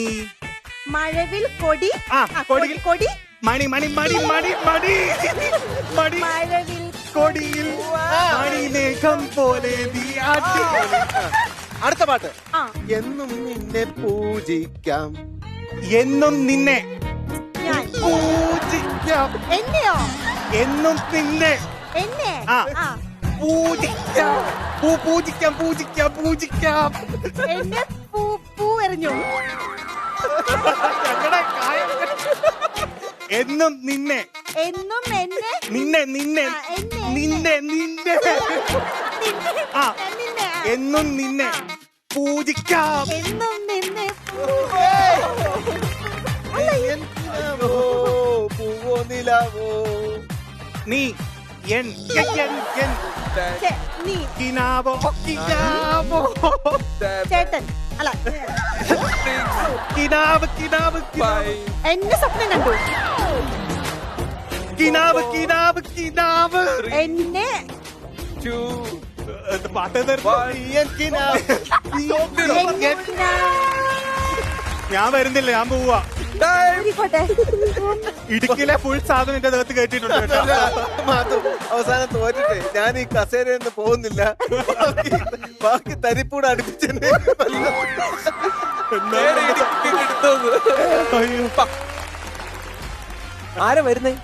മഴവിൽ കൊടി കൊടിയിൽ കൊടി മണി മണി മണി മണി മണി മണി മഴവിൽ കൊടിയിൽ മണിമേഘം പോലെ നീ. അടുത്ത പാട്ട്. എന്നും നിന്നെ പൂജിക്കാം, എന്നും നിന്നെ ഞാൻ പൂജിക്കാം, എന്നെയോ എന്നും നിന്നെ എന്നെ പൂജിക്കാം, പൂജിക്കാം പൂജിക്കാം പൂജിക്കാം. എന്നെ പൂ എറിഞ്ഞു എന്നും നിന്നെ എന്നും എന്നെ നിന്നെ നിന്നെ നിന്നെ നിന്നെ എന്നും നിന്നെ പൂജിക്കാം, എന്നും നിന്നെ പൂവോ നിലാവോ നീ എൻ നീ കിനാവോ കിനാവോ ചേട്ടൻ അല്ല കിനാവ് കിനാവ് എന്നെ സ്വപ്നം കണ്ടു കിനാവ് കിനാവ് കിനാവ് എന്നെ ഞാൻ വരുന്നില്ല, ഞാൻ പോവാ. ആയിക്കോട്ടെ. ഇടുക്കിയിലെ ഫുൾ സാധനം എന്റെ അകത്ത് കേട്ടിട്ടുണ്ട് കേട്ടോ. അവസാനം തോറ്റിട്ടേ ഞാൻ ഈ കസേരയിൽ നിന്ന് പോകുന്നില്ല, ബാക്കി തരിപ്പൂടെ അടുപ്പിച്ചെന്നെ. ആരാ വരുന്നേ?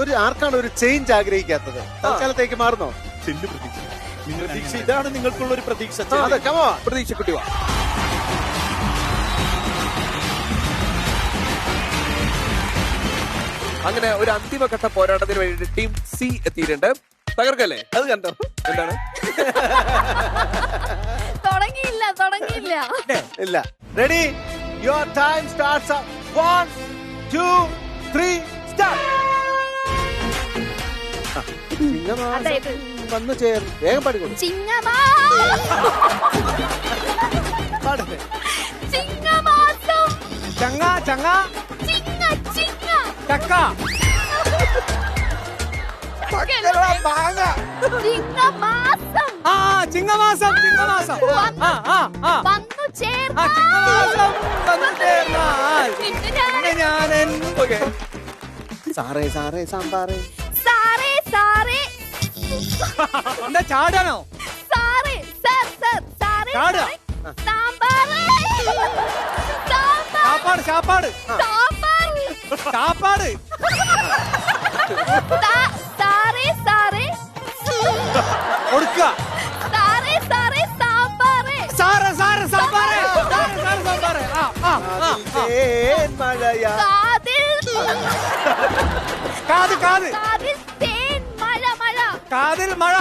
ഒരു ആർക്കാണ് ഒരു ചേഞ്ച് ആഗ്രഹിക്കാത്തത്? തൽക്കാലത്തേക്ക് മാറുന്നോ? പ്രതീക്ഷ ഇതാണ് നിങ്ങൾക്കുള്ള ഒരു പ്രതീക്ഷ. പ്രതീക്ഷ കുട്ടിവാ. അങ്ങനെ ഒരു അന്തിമഘട്ട പോരാട്ടത്തിന് വേണ്ടിയിട്ട് ടീം സി എത്തിയിട്ടുണ്ട്. തകർക്കല്ലേ? അത് കണ്ടോ? എന്താണ്? തുടങ്ങിയില്ല ഇല്ല. Ready? Your time starts up. 1 2 3 start. വന്നു ചേർന്ന് വേഗം പാടിക്കോളൂ. ചങ്ങ ചങ്ങ ചക്ക ചിങ്ങമാസം ചിങ്ങമാസം ഞാനൻ സാറേ സാറേ സാമ്പാറേ എന്താ ചാടാനോ? ചാപ്പാട് ചാപ്പാട് ചാപ്പാട് കൊടുക്ക സാറേ സാറേ സാമ്പാറേ സാമ്പാറേ മഴയാ കാത് കാത് കാതിൽ മഴ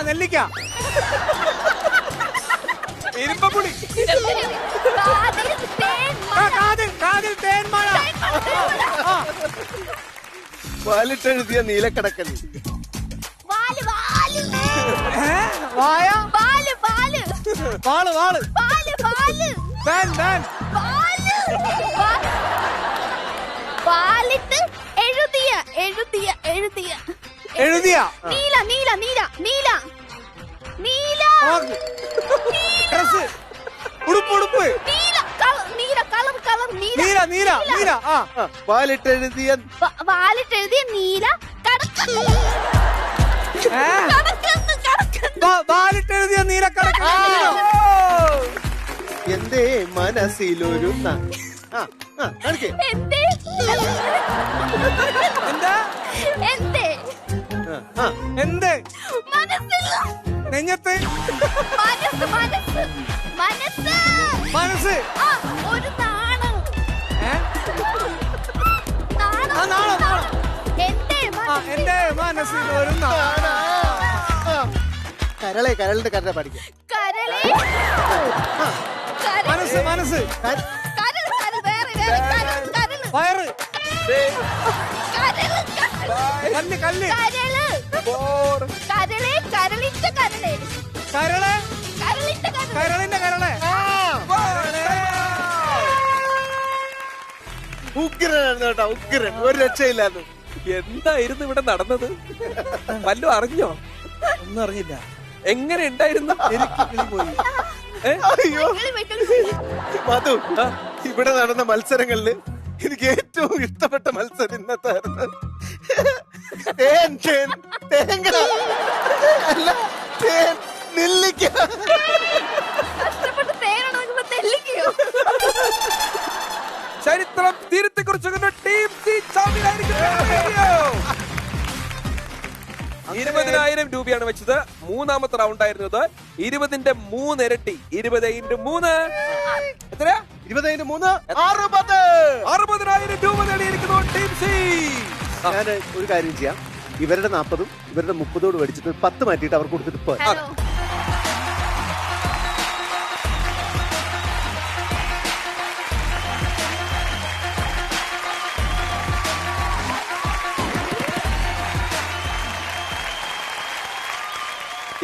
നെല്ലിക്ക. ഇരുമ്പപ്പുളി. കാതിൽ തേന്മഴ. വാലിട്ടെഴുതിയ നീലക്കടക്കൻ. വായ. വാള്. വാലിട്ട് എഴുതിയ നീല ഡ്രസ്. ഉടുപ്പ്. നീല. വാലിട്ടെഴുതിയ നീല വാലിട്ടെഴുതിയ നീലക്കടക്ക. എന്റെ മനസ്സിലൊരു കാണിക്കേ. എന്ത് നെഞ്ഞത്ത് മനസ്സ്. ഒരു നാണം എന്റെ മനസ്സിലൊരു കരളിന്റെ കര പഠിക്കാം. മനസ്സ്. വയറ്. കല്ല്. കരളിന്റെ കരളെ. ഉഗ്രനായിരുന്നു കേട്ടോ, ഉഗ്രൻ. ഒരു രക്ഷയില്ലായിരുന്നു. എന്തായിരുന്നു ഇവിടെ നടന്നത്? വല്ലതും അറിഞ്ഞോ? ഒന്നും അറിഞ്ഞില്ല. എങ്ങനെ ഉണ്ടായിരുന്നു? പോയി. അയ്യോ മധു, ഇവിടെ നടന്ന മത്സരങ്ങളില് എനിക്ക് ഏറ്റവും ഇഷ്ടപ്പെട്ട മത്സരം ഇന്നത്തായിരുന്നു. നെല്ലിക്ക. ചരിത്രം തിരുത്തി കുറിച്ചുകൊണ്ട് ടീം സി ചാമ്പ്യനായിരിക്കും. 20,000 രൂപയാണ് വെച്ചത്. മൂന്നാമത്തെ റൗണ്ട് ആയിരുന്നത്. 20ന്റെ 3 ഇരട്ടി. 20 × 3 എത്രയാ? 20 × 3 60. 60,000 രൂപ നേടിയിരിക്കുന്നു ടീം സി. ഞാൻ ഒരു കാര്യം ചെയ്യാം, ഇവരുടെ 40ഉം ഇവരുടെ 30ഓട് മേടിച്ചിട്ട് 10 മാറ്റിയിട്ട് അവർക്ക് കൊടുത്തിട്ട് പോ.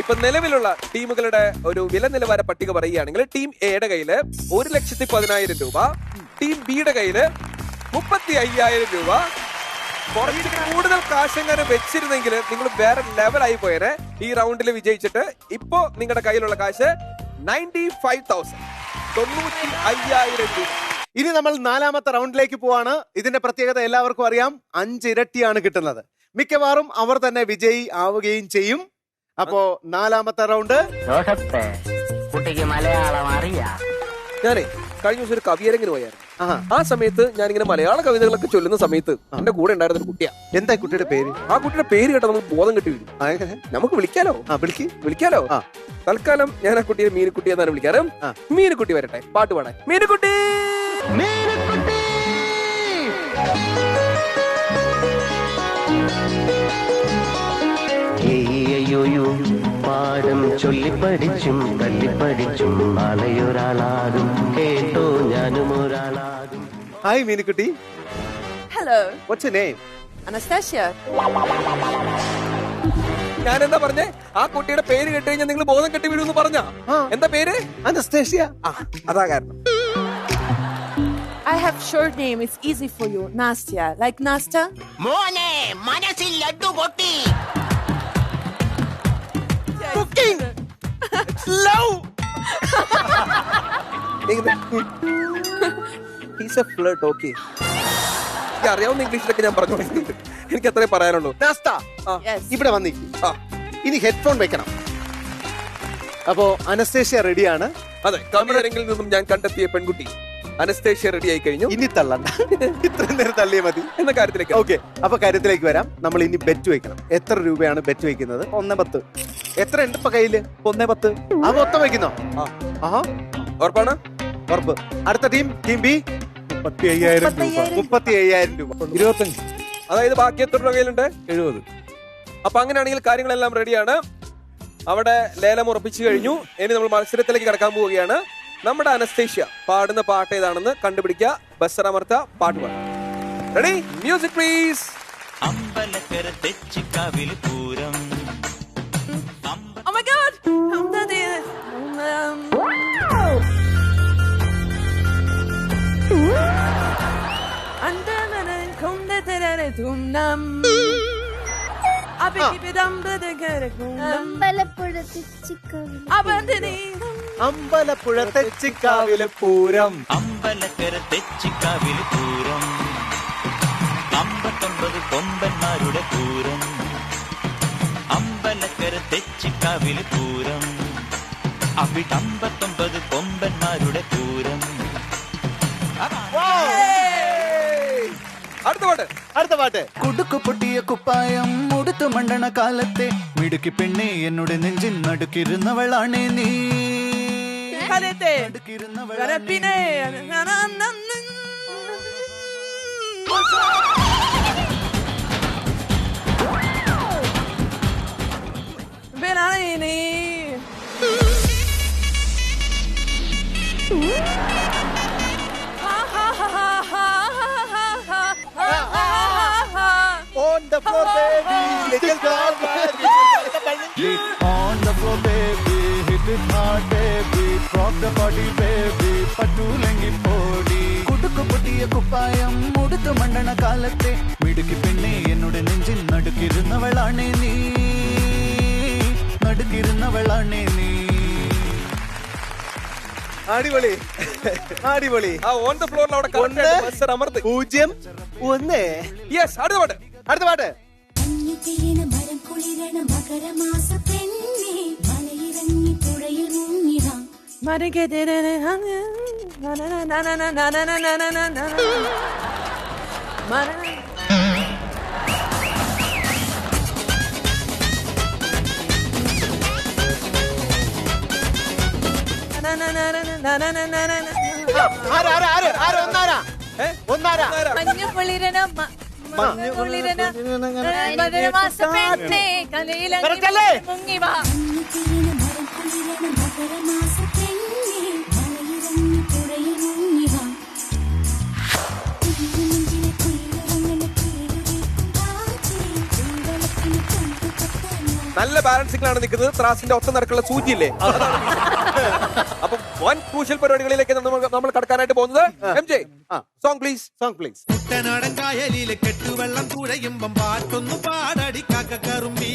ഇപ്പൊ നിലവിലുള്ള ടീമുകളുടെ ഒരു വില നിലവാര പട്ടിക പറയുകയാണെങ്കിൽ ടീം എയുടെ കയ്യില് 1,10,000 രൂപ, ടീം ബിയുടെ കയ്യില് 35,000 രൂപ. കുറച്ച് കൂടുതൽ കാശങ്ങനെ വെച്ചിരുന്നെങ്കിൽ നിങ്ങൾ വേറെ ലെവലായി പോയേനെ. ഈ റൗണ്ടിൽ വിജയിച്ചിട്ട് ഇപ്പോ നിങ്ങളുടെ കയ്യിലുള്ള കാശ് 95,000, 95,000 രൂപ. ഇനി നമ്മൾ 4ാമത്തെ റൗണ്ടിലേക്ക് പോവാണ്. ഇതിന്റെ പ്രത്യേകത എല്ലാവർക്കും അറിയാം, 5 ഇരട്ടിയാണ് കിട്ടുന്നത്. മിക്കവാറും അവർ തന്നെ വിജയി ആവുകയും ചെയ്യും. അപ്പോ 4ാമത്തെ റൗണ്ട്. കുട്ടിക്ക് മലയാളം അറിയാം. ഞാനേ കഴിഞ്ഞ ദിവസം ഒരു കവിയരങ്ങിന് പോയായിരുന്നു. ആ സമയത്ത് ഞാനിങ്ങനെ മലയാള കവിതകളൊക്കെ ചൊല്ലുന്ന സമയത്ത് എന്റെ കൂടെ ഉണ്ടായിരുന്ന ഒരു കുട്ടിയാ. എന്താ കുട്ടിയുടെ പേര്? ആ കുട്ടിയുടെ പേര് കേട്ടോ നമുക്ക് ബോധം കെട്ടി വീഴും. നമുക്ക് വിളിക്കാലോ? വിളിക്കാലോ? തൽക്കാലം ഞാൻ ആ കുട്ടിയെ മീനുക്കുട്ടി എന്നാണ് വിളിക്കാറ്. മീനുക്കുട്ടി വരട്ടെ, പാട്ട് പാടാൻ. മീനുക്കുട്ടി. പാഠം ചൊല്ലിപ്പടിച്ചും തല്ലിപ്പടിച്ചും നാളെയൊരാളാകും, കേട്ടോ ഞാനും ഒരാളാകും. Hi Meenukutty. Hello. What's your name? Anastasia. ഞാൻ എന്താ പറഞ്ഞേ? ആ കുട്ടിയുടെ പേര് കേട്ട് കഴിഞ്ഞാൽ നിങ്ങൾ ബോധം കെട്ടി വീഴുമെന്ന് പറഞ്ഞ. എന്താ പേര്? Anastasia. അതാ കാരണം. I have short name. It's easy for you. Nastya. Like Nasta? മോനെ മനസ്സിൽ ലഡ്ഡു പൊട്ടി. Cooking. Love. He's a flirt, okay. അറിയാവുന്ന ഇംഗ്ലീഷിലൊക്കെ ഞാൻ പറഞ്ഞു. എനിക്ക് അത്രേ പറയാനുള്ളൂ. ഇവിടെ വന്നിരിക്കും. ഇനി ഹെഡ്ഫോൺ വെക്കണം. അപ്പോ അനസ്തേഷ്യ റെഡിയാണ്. അതെ, കവിയരങ്ങിൽ നിന്നും ഞാൻ കണ്ടെത്തിയ പെൺകുട്ടി അനസ്തേഷ്യ റെഡി ആയി കഴിഞ്ഞു. ഇനി തള്ളണ്ട, ഇത്രയും നേരം തള്ളിയേ മതി എന്ന കാര്യത്തിലേക്ക്. ഓക്കെ, അപ്പൊ കാര്യത്തിലേക്ക് വരാം. നമ്മൾ ഇനി ബെറ്റ് വെക്കണം. എത്ര രൂപയാണ് ബെറ്റ് വെക്കുന്നത്? 110. എത്ര ഉണ്ട് ഇപ്പൊ കയ്യില്? 110. ആ മൊത്തം വെക്കുന്നോ? ഉറപ്പാണ്? ഉറപ്പ്. അടുത്ത ടീം ബി. 35,000 രൂപ. 25. അതായത് ബാക്കി എത്ര രൂപ കയ്യിലുണ്ട്? 70. അപ്പൊ അങ്ങനെയാണെങ്കിൽ കാര്യങ്ങളെല്ലാം റെഡിയാണ്. അവിടെ ലേലം ഉറപ്പിച്ചു കഴിഞ്ഞു. ഇനി നമ്മൾ മത്സരത്തിലേക്ക് കടക്കാൻ പോവുകയാണ്. നമ്മുടെ അനസ്തേഷ്യ പാടുന്ന പാട്ട് ഏതാണെന്ന് കണ്ടുപിടിക്കുക. ബസ്സറമർത്ത പാട്ട് പാടും. റെഡി? Music please. അമ്പലക്കര തെച്ചിക്കാവിൽ Pooram. Oh my god! Ambalappuzha തെച്ചിക്കാവിലെ പൂരം. അമ്പലക്കര തെച്ചിക്കാവിൽ പൂരം. 59 കൊമ്പന്മാരുടെ പൂരം. അമ്പലക്കര തെച്ചിക്കാവിൽ പൂരം. അവിടെ 59 കൊമ്പന്മാരുടെ പൂരം. അടുത്ത പാട്ട്. കുടുക്കു പൊട്ടിയ കുപ്പായം ഉടുത്തു മണ്ടണ കാലത്തെ മിടുക്കി പെണ്ണെ എന്നോട് നെഞ്ചിൻ നടുക്കിരുന്നവളാണേ നീ. On the floor, baby, little girl, baby. On the floor, baby, hit it hard, baby, rock the body, baby, പട്ടൂലെങ്കി പോടി. കുടുക്കു പൊട്ടിയ കുപ്പായം ഉടുത്തു മണ്ടണ കാലത്തെ മിടുക്കി പെണ്ണെ എന്നോട് നെഞ്ചിൻ നടുക്കിരുന്നവളാണേ നീ. നടുക്കിരുന്നവളാണേ നീ. അടിപൊളി അടിപൊളി. ആ ഓൺ ദ ഫ്ലോറിൽ അവിടെ correct ആയിട്ട് ബസ്സറമർത്ത്. 0-1. യെസ്, അടുത്ത പാട്ട്. അടുത്ത പാട്ട്. ഒന്നാരാ മഞ്ഞു പൊളിരണ മധുരമാസ പെണ്ണേ കലയിലങ്ങി മുങ്ങി വാ. നല്ല ബാലൻസിംഗിലാണ് നിൽക്കുന്നത്. ത്രാസിന്റെ ഒത്ത നിരക്കുള്ള സൂചിയില്ലേ? അപ്പൊ വൻ ക്രൂഷ്യൽ പരിപാടികളിലേക്ക് നമ്മൾ കടക്കാനായിട്ട് പോകുന്നത്. MJ, song please. കുട്ടനാടൻ കായലിലെ കെട്ടുവെള്ളം തുഴയുമ്പം പാട്ടൊന്നു പാടടി കാക്കറുമ്പി.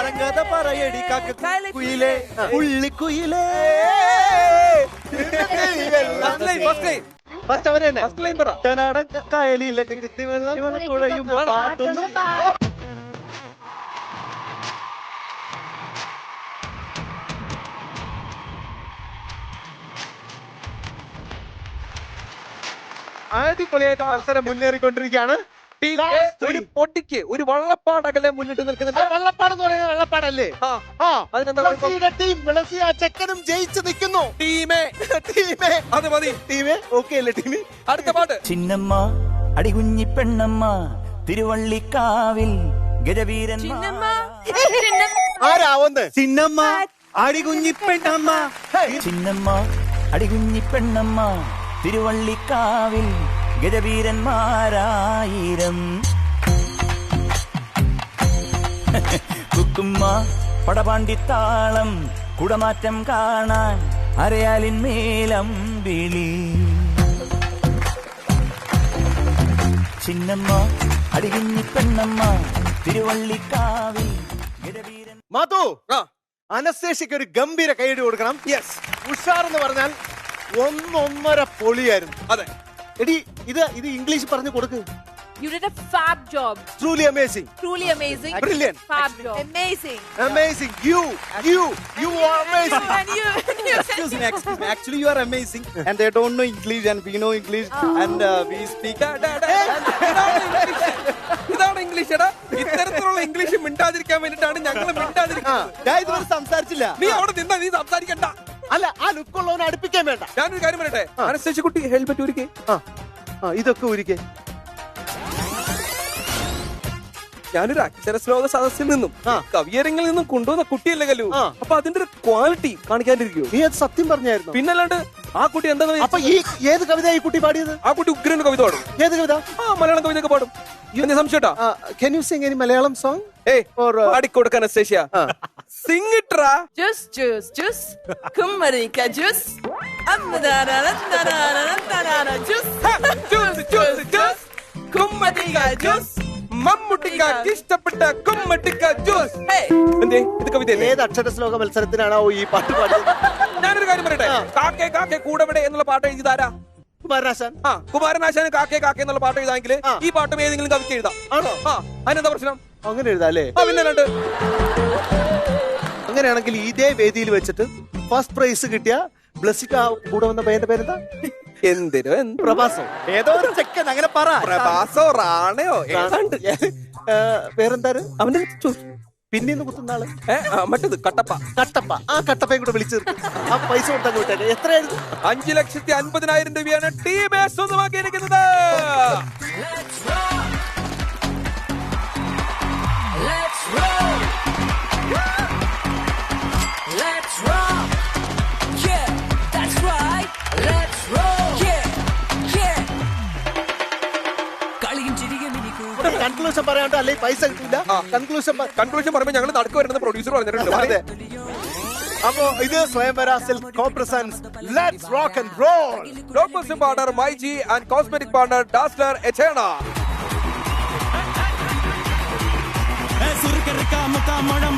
പറഞ്ഞത് പറയടി കാക്കുയിലേ ഉള്ളിക്കുയിലേ. ഫസ്റ്റ് അവരെ കായലിലെ തുഴയുമ്പോൾ പാട്ടൊന്നും. അടിപൊളിയായിട്ട് അവസരം മുന്നേറിക്കൊണ്ടിരിക്കുകയാണ്. ഒരു പൊട്ടിക്ക് ഒരു വള്ളപ്പാടകലെ മുന്നിട്ട് നിൽക്കുന്നുണ്ട്. വെള്ളപ്പാടെന്ന് പറയുന്നത് വെള്ളപ്പാടല്ലേ? ചെക്കനും ജയിച്ചു നിൽക്കുന്നു. ടീമേ അത് മതി. ടീമേ ഓക്കെ അല്ലേ? ടീമേ അടുത്ത പാട്ട്. ചിന്നമ്മ അടികുഞ്ഞി പെണ്ണമ്മ തിരുവള്ളിക്കാവിൽ ഗജവീരൻ. ആരാ ഒന്ന്? ചിന്നമ്മ അടികുഞ്ഞി പെണ്ണമ്മ. ചിന്നമ്മ അടികുഞ്ഞി പെണ്ണമ്മ തിരുവള്ളിക്കാവിൽ ഗജവീരന്മാരായിരം. കുക്കുമ്മ പടപാണ്ടിത്താളം കുടമാറ്റം കാണാൻ അരയാലിൻ മേലം വിളി. ചിന്നമ്മ അടികുഞ്ഞി പെണ്ണമ്മ തിരുവള്ളിക്കാവിൽ ഗജവീരൻ. മാധു, അനസ്തേഷ്യക്ക് ഒരു ഗംഭീര കൈയടി കൊടുക്കണം. യെസ്, ഉഷാർ എന്ന് പറഞ്ഞാൽ 1-1.5 പൊളിയായിരുന്നു. അതെ. എടി ഇത് ഇംഗ്ലീഷ് പറഞ്ഞു കൊടുക്ക്. You did a fab job. Truly amazing. Truly amazing. Brilliant. Fab job. Amazing. Amazing. You are amazing. And you Excuse me. Actually, you are amazing. And they don't know English and we know English. And we speak. ഇതാണ് English എടാ. ഇത്തരത്തിലുള്ള English മിണ്ടാതിരിക്കാൻ വേണ്ടിട്ടാണ് ഞങ്ങൾ മിണ്ടാതിരിക്കുന്നത്. ഞാൻ ഇതുവരെ സംസാരിച്ചില്ല. നീ അവിടെ നിന്നാ നീ സംസാരിക്കണ്ട. അല്ല ആ ലുക്കുള്ളവനെ അടുപ്പിക്കാൻ വേണ്ട. ഞാനൊരു കാര്യം പറയട്ടെ, അനസ്തേഷ്യ കുട്ടി ഹെൽമെറ്റ് ഒരുക്കേ. ഇതൊക്കെ ഒരിക്കൽ ഞാനൊരു അക്ഷരശ്ലോക സദസ്സിൽ നിന്നും കവിയരങ്ങളിൽ നിന്നും കൊണ്ടുവന്ന കുട്ടിയല്ലേ കല്ലു. അപ്പൊ അതിന്റെ ഒരു ക്വാളിറ്റി കാണിക്കാണ്ടിരിക്കോ? നീ അത് സത്യം പറഞ്ഞായിരുന്നു. പിന്നല്ലാണ്ട് ആ കുട്ടി എന്താ? അപ്പൊ ഈ ഏത് കവിത ഈ കുട്ടി പാടിയത്? ആ കുട്ടി ഉഗ്രൻ കവിത പാടും. ഏത് കവിത? മലയാളം കവിതയൊക്കെ പാടും. സംശയട്ടാ? Can you sing any Malayalam song? പാടിക്കൊടുക്കാൻ anaesthesia. Sing it ra. Juice. Kummarika juice. Juice. കുമ്മട്ടിക്ക ജ്യൂസ്. മമ്മൂട്ടിക്ക് ഇഷ്ടപ്പെട്ട കുമ്മട്ടിക്ക ജ്യൂസ്. എന്തേ ഇത് കവിത? ഏത് അക്ഷരശ്ലോക മത്സരത്തിനാണോ ഈ പാട്ട് പാടിയത്? ഞാനൊരു കാര്യം പറയട്ടെ, കാക്കേ കാക്കേ കൂടെവിടെ എന്നുള്ള പാട്ട് എഴുതാരാ? കുമാരനാശാൻ. കുമാരനാശാന് കാക്കേ കാക്കേ എന്നുള്ള പാട്ട് എഴുതാമെങ്കിൽ ഈ പാട്ടും ഏതെങ്കിലും കവിക്ക് എഴുതാം. ആണോ? അതിനെന്താ പ്രശ്നം? അങ്ങനെ എഴുതാല്ലേ? പിന്നെ രണ്ട്. അങ്ങനെയാണെങ്കിൽ ഇതേ വേദിയിൽ വെച്ചിട്ട് ഫസ്റ്റ് പ്രൈസ് കിട്ടിയ ബ്ലസ്സിക്ക കൂടെ വന്ന പയ്യന്റെ പേരെന്താ? എന്തിനോ പ്രഭാസോ? ഏതോ ഒരു ചെക്കൻ അങ്ങനെ പറ. പ്രഭാസോ റാണയോ പേരെന്താര്? അവന്റെ പിന്നീന്ന് കുത്തുന്ന ആള് മറ്റത് കട്ടപ്പ. ആ കട്ടപ്പയും കൂടെ വിളിച്ചു ആ പൈസ കൊടുത്തങ്ങ് വിട്ടേ. എത്രയായിരുന്നു? 5,50,000 രൂപയാണ് ടീം സ്വന്തമാക്കിയിരിക്കുന്നത്. കൺക്ലൂഷൻ പറയാണ്ട് അല്ലെങ്കിൽ പൈസ കിട്ടില്ല. കൺക്ലൂഷൻ പറയുമ്പോൾ ഞങ്ങൾ നടക്ക് വരുന്നത് പ്രൊഡ്യൂസർ പറഞ്ഞിട്ടുണ്ട്. അപ്പോ ഇത് Swayamvara silk copresents let's rock and roll. Blockbuster partner myG and cosmetic partner dazzler എച്ചേണ. സുർക്കർ കാമ കാമണം